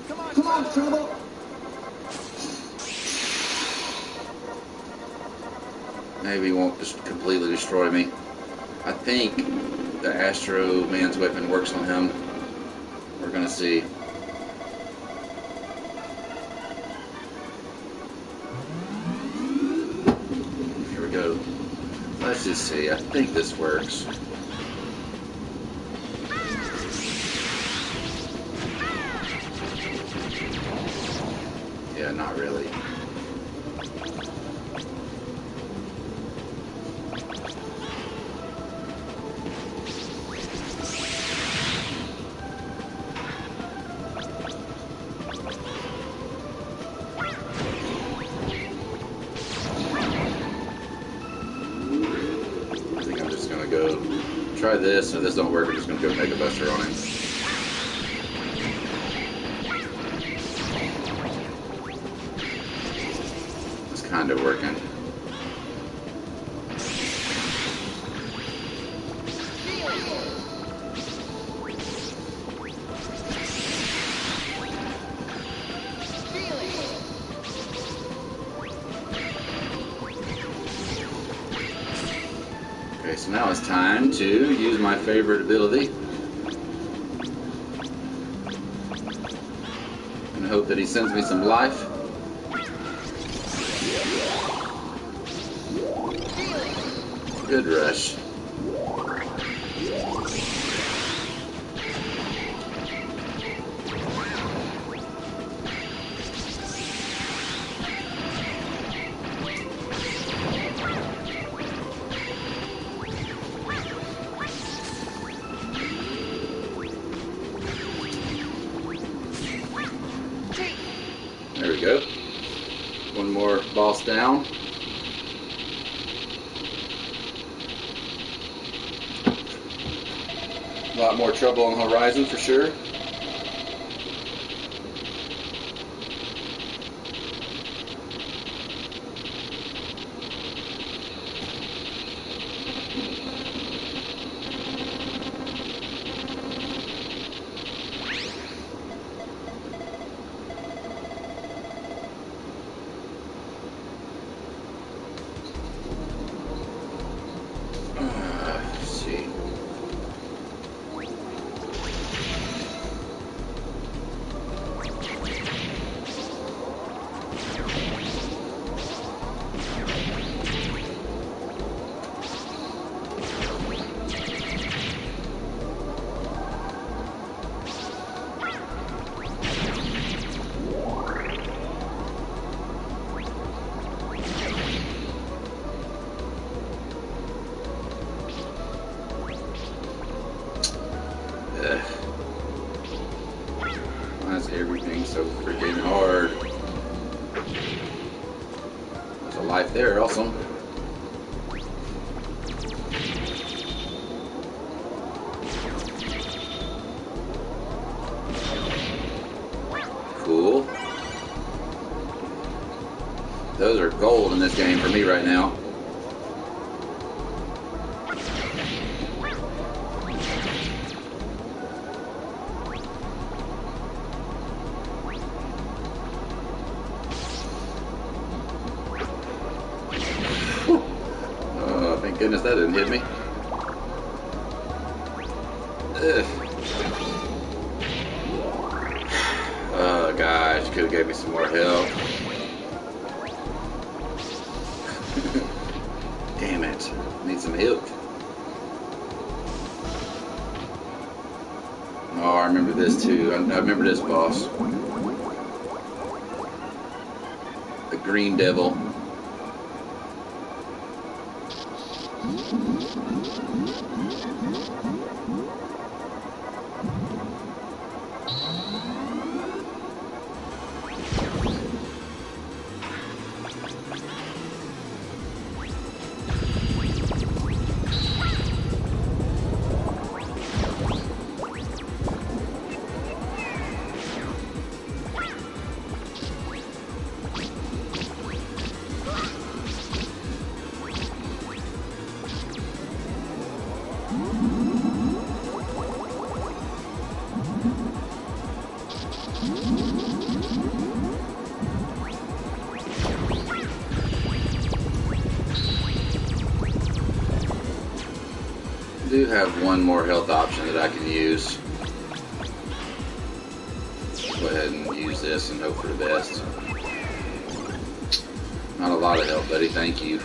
F: Come on, Trouble.
A: Maybe he won't just completely destroy me. I think the Astro Man's weapon works on him. We're gonna see. Here we go. Let's just see. I think this works. Yeah, not really. I think I'm just gonna go try this, and if this don't work, I'm just gonna go Mega Buster on him. It's kind of working. Okay, so now it's time to use my favorite ability and hope that he sends me some life. Good rush. There we go. One more boss down. A lot more trouble on the horizon for sure. Let's see. Ugh. Why is everything so freaking hard? There's a life there, awesome. Those are gold in this game for me right now. Thank goodness that didn't hit me. Ugh. Oh gosh, could have gave me some more help. Damn it, need some help. Oh, I remember this too. I remember this boss. The Green Devil. I do have one more health option that I can use. Go ahead and use this and hope for the best. Not a lot of help, buddy. Thank you.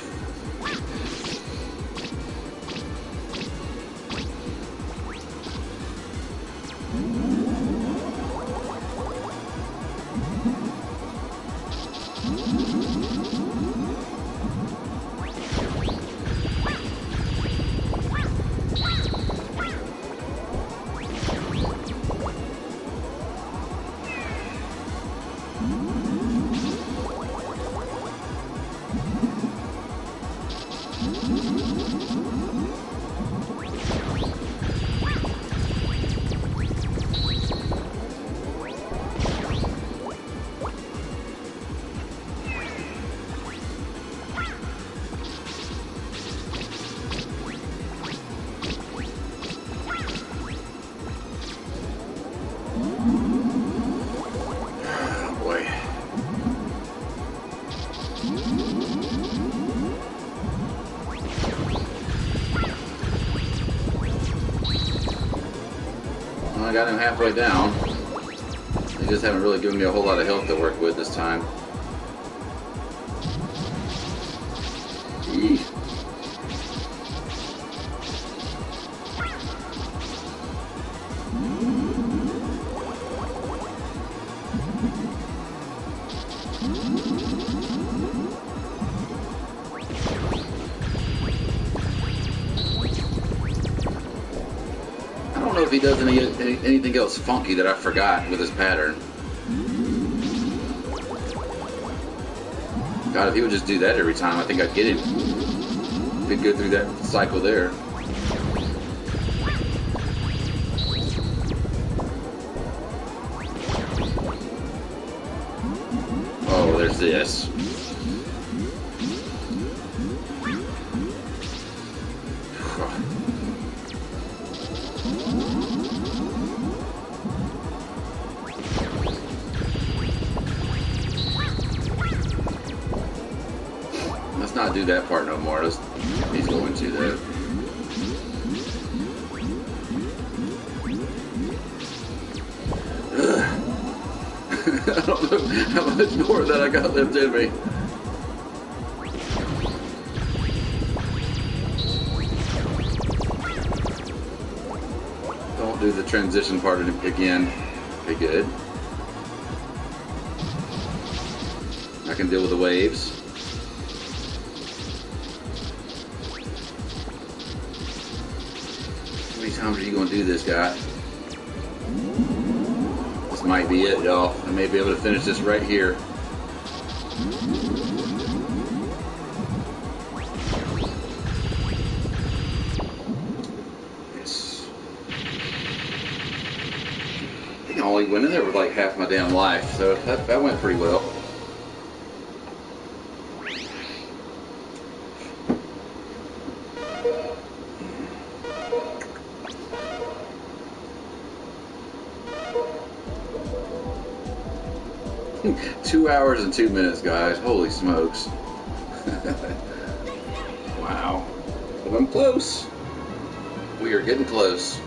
A: I got him halfway down. They just haven't really given me a whole lot of health to work with this time. Eesh. I don't know if he does anything else funky that I forgot with his pattern. God, if he would just do that every time, I think I'd get him. We'd go through that cycle there. Oh, there's this. Let's not do that part no more. He's going to though. I don't know how much more of that I got left in me. Don't do the transition part again. Okay, good. I can deal with the waves. How many times are you going to do this, guy? This might be it, y'all. I may be able to finish this right here. Yes. I think I only went in there with like half my damn life, so that went pretty well. 2 hours and 2 minutes, guys. Holy smokes. Wow. But I'm close. We are getting close.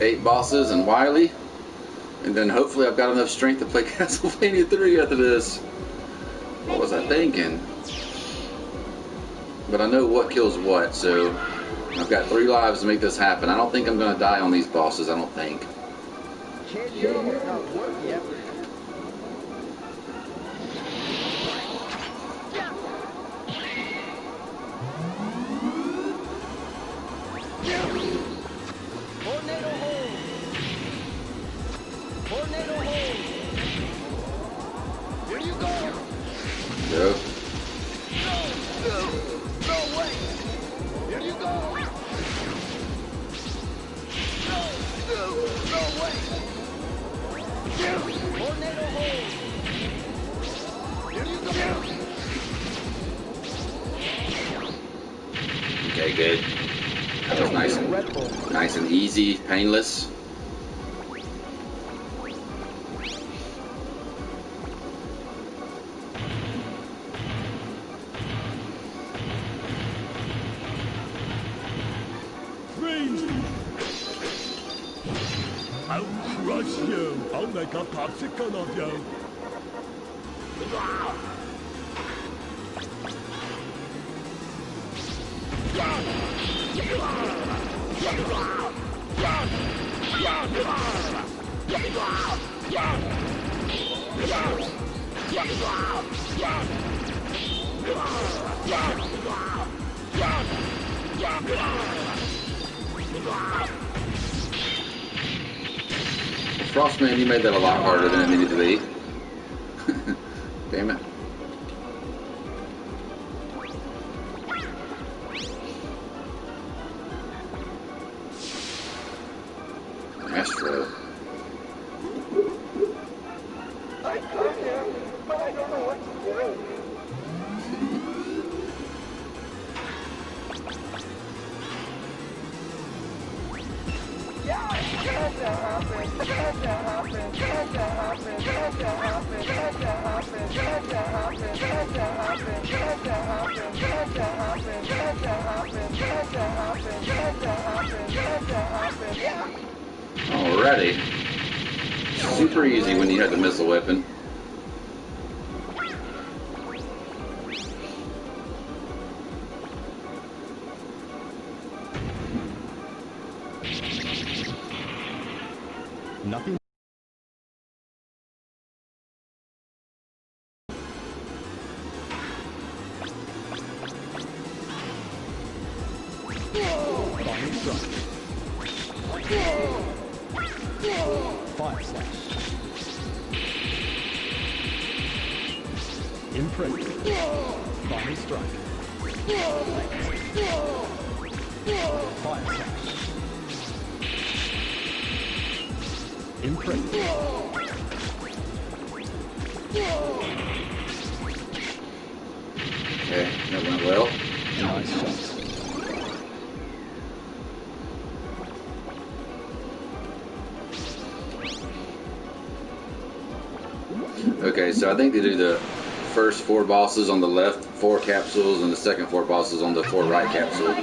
A: 8 bosses and Wily. And then hopefully I've got enough strength to play Castlevania 3 after this. What was I thinking? But I know what kills what, so I've got 3 lives to make this happen. I don't think I'm going to die on these bosses, I don't think. Go. Okay, good. That was nice and easy, painless.
E: Freeze! I'll crush you. I'll make a popsicle of you.
A: Frostman, you made that a lot harder than it needed to be. Damn it. Astro.
F: I come here, but I don't know what to do.
A: Alrighty. Super easy when you have the missile weapon.
E: Nothing. Fire slash. Imprint. Fire strike. Fire slash. Imprint.
A: Okay, that went well.
E: Nice shot.
A: Okay, so I think they do the first 4 bosses on the left 4 capsules and the second 4 bosses on the 4 right capsule.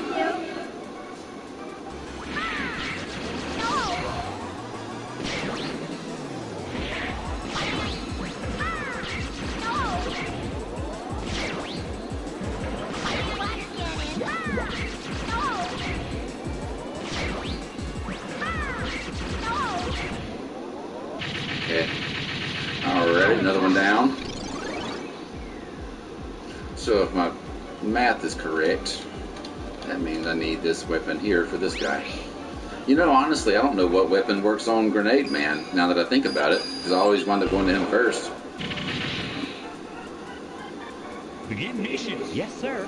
A: Okay. Alright, another one down. So if my math is correct, that means I need this weapon here for this guy. You know, honestly, I don't know what weapon works on Grenade Man, now that I think about it, because I always wind up going to him first.
E: Begin mission. Yes, sir.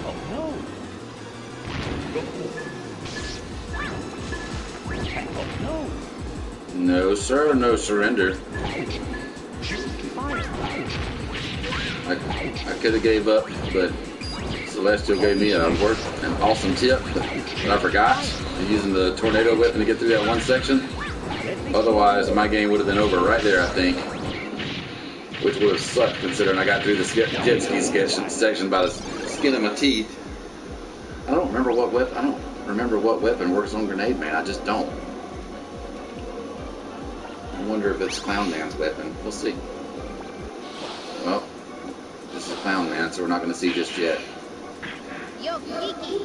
E: Oh, no. Oh, no.
A: No, sir, no surrender. I could have gave up, but Celestial gave me an awesome tip, but I forgot. I'm using the tornado weapon to get through that one section. Otherwise, my game would have been over right there, I think. Which would have sucked considering I got through the jet ski section by the skin of my teeth. I don't remember what weapon works on Grenade Man. I just don't. I wonder if it's Clown Man's weapon. We'll see. Well, this is Clown Man, so we're not going to see just yet.
C: Yo, Kiki.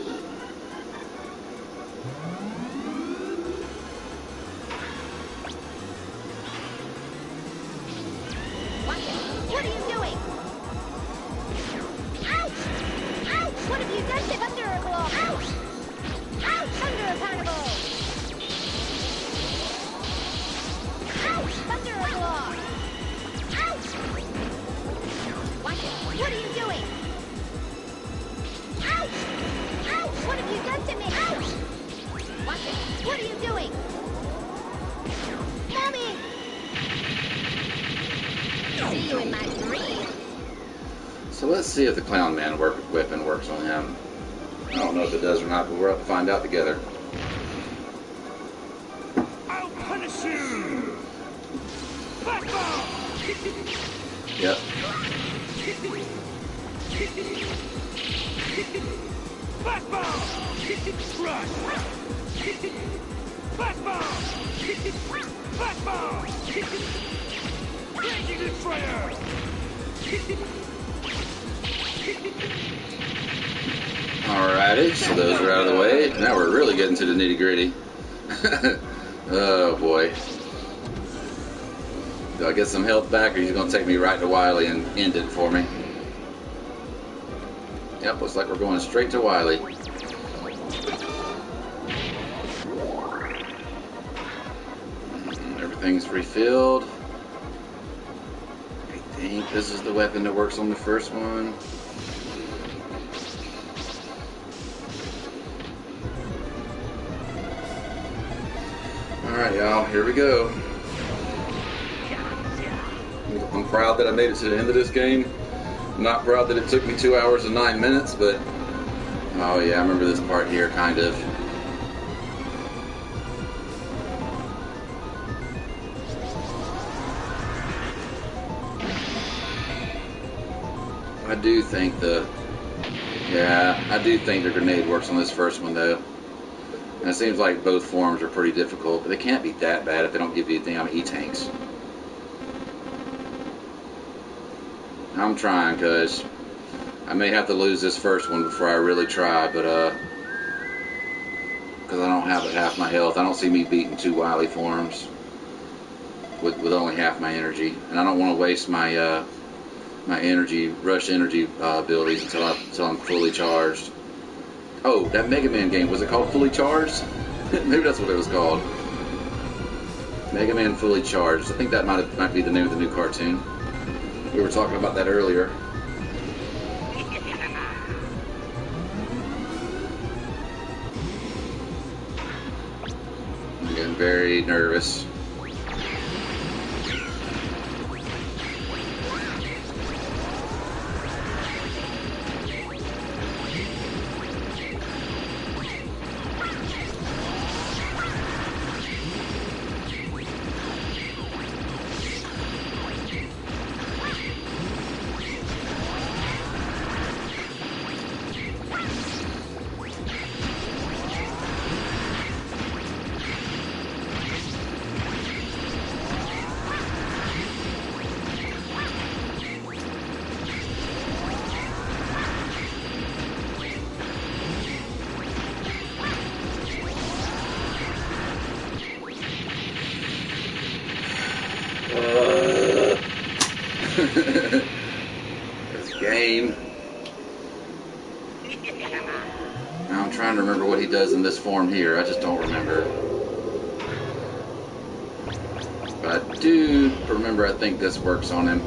C: What are you doing? Ouch! Ouch! What have you done to Thunderclaw? Ouch! Ouch! Thunder Carnival! Ouch! Thunderclaw! Ouch! What are you doing? Ouch! Ouch! What have you done to me? Ouch! What are you doing? Mommy! See you in my dream.
A: So let's see if the Clown Man weapon works on him. I don't know if it does or not, but we'll have to find out together.
E: I'll punish you! Backbone!
A: Yep.
E: Backbone! Crush! Backbone! Backbone! Raging Destroyer!
A: Alrighty, so those are out of the way. Now we're really getting to the nitty gritty. Oh boy. Do I get some health back, or are you going to take me right to Wily and end it for me? Yep, looks like we're going straight to Wily. Everything's refilled. I think this is the weapon that works on the first one. Alright, y'all, here we go. I'm proud that I made it to the end of this game. I'm not proud that it took me 2 hours and 9 minutes, but oh yeah, I remember this part here, kind of. I do think the grenade works on this first one though. And it seems like both forms are pretty difficult, but they can't be that bad if they don't give you damn E-tanks. I'm trying, cause I may have to lose this first one before I really try, but cause I don't have half my health. I don't see me beating 2 Wily forms with only half my energy, and I don't want to waste my my rush energy abilities until I'm fully charged. Oh, that Mega Man game, was it called Fully Charged? Maybe that's what it was called. Mega Man Fully Charged. I think that might be the name of the new cartoon. We were talking about that earlier. I'm getting very nervous. This game. Now I'm trying to remember what he does in this form here. I just don't remember. But I do remember, I think this works on him.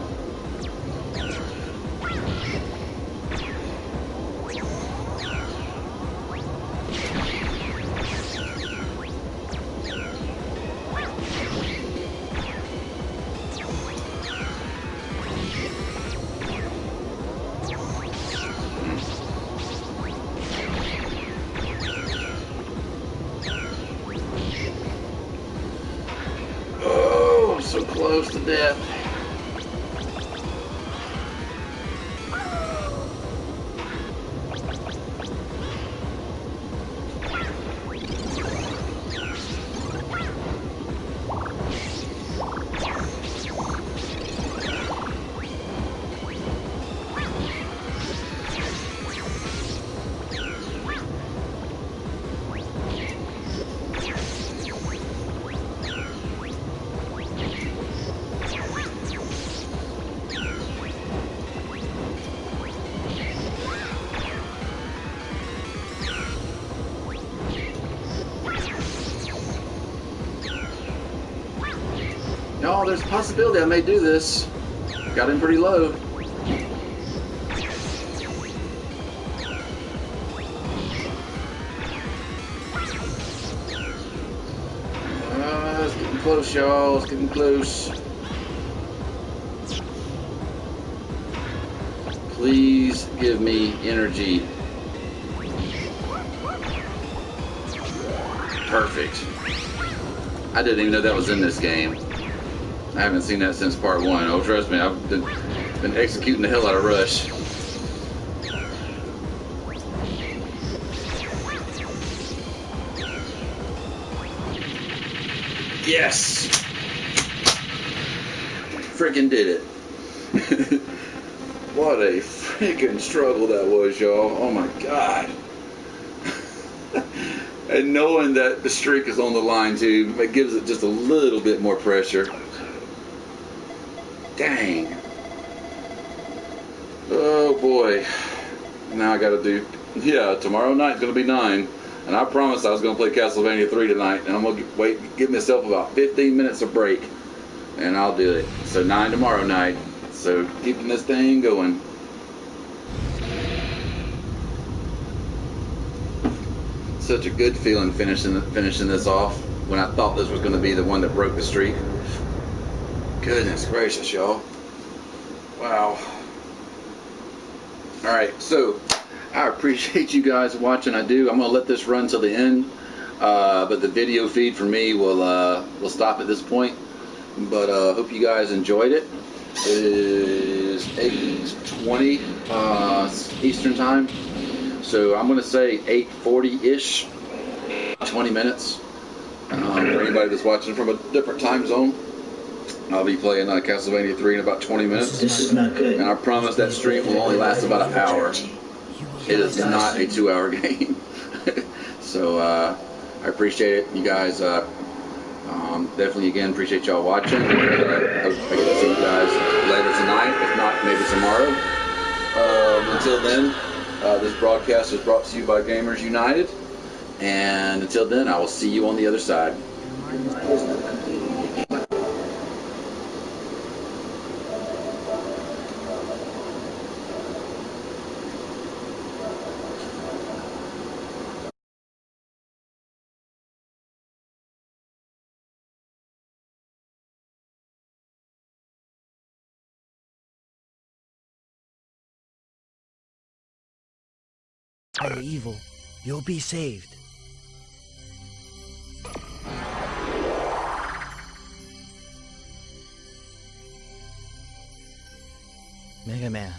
A: close to death. No, there's a possibility I may do this. Got him pretty low. It's getting close, y'all. It's getting close. Please give me energy. Perfect. I didn't even know that was in this game. I haven't seen that since part 1. Oh, trust me, I've been executing the hell out of Rush. Yes! Freaking did it. What a freaking struggle that was, y'all. Oh my God. And knowing that the streak is on the line too, it gives it just a little bit more pressure. Dang. Oh boy. Now I gotta do, yeah, tomorrow night's gonna be 9. And I promised I was gonna play Castlevania 3 tonight. And I'm gonna give myself about 15 minutes of break. And I'll do it. So 9 tomorrow night. So keeping this thing going. Such a good feeling finishing this off when I thought this was gonna be the one that broke the streak. Goodness gracious, y'all. Wow. Alright, so I appreciate you guys watching. I do. I'm going to let this run till the end. But the video feed for me will stop at this point. But hope you guys enjoyed it. It is 8:20 Eastern time. So I'm going to say 8:40-ish. 20 minutes. For anybody that's watching from a different time zone. I'll be playing Castlevania 3 in about 20 minutes.
G: This is not good.
A: And I promise that stream will only last about an hour. It is not a 2-hour game. So I appreciate it. You guys definitely, again, appreciate y'all watching. Hope I get to see you guys later tonight. If not, maybe tomorrow. Until then, this broadcast is brought to you by Gamers United. And until then, I will see you on the other side.
H: By evil, you'll be saved. Mega Man,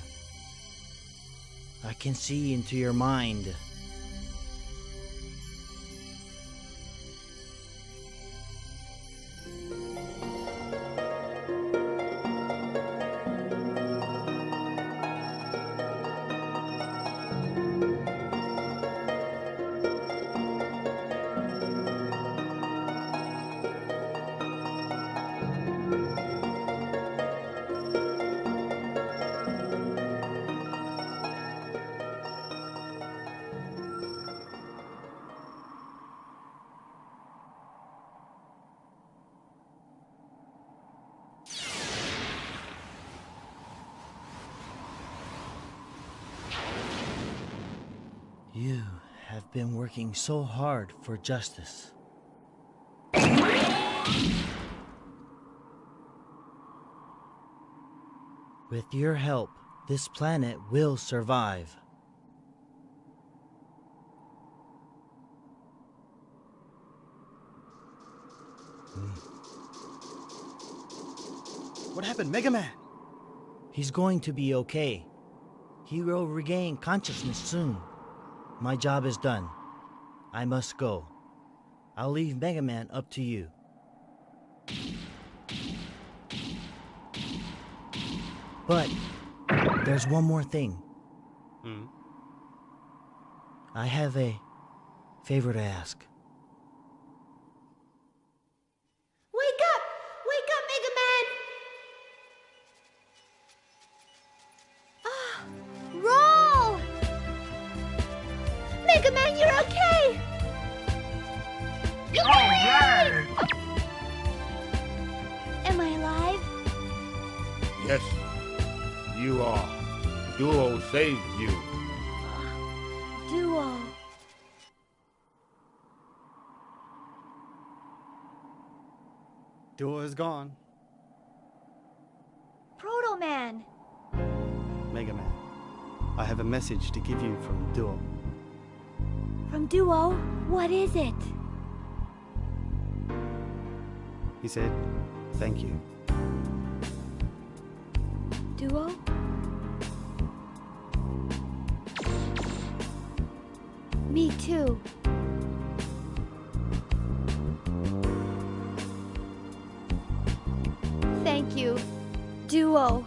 H: I can see into your mind. You have been working so hard for justice. With your help, this planet will survive.
G: What happened, Mega Man?
H: He's going to be okay. He will regain consciousness soon. My job is done. I must go. I'll leave Mega Man up to you. But there's one more thing. I have a favor to ask.
C: Wake up! Wake up, Mega Man! Ah, roll! Mega Man, you're okay!
E: Alright!
C: Am I alive?
B: Yes, you are. Duo saved you.
C: Duo.
G: Duo is gone.
C: Proto Man.
G: Mega Man, I have a message to give you from Duo.
C: From Duo, what is it?
G: He said, thank you.
C: Duo? Me too. Thank you, Duo.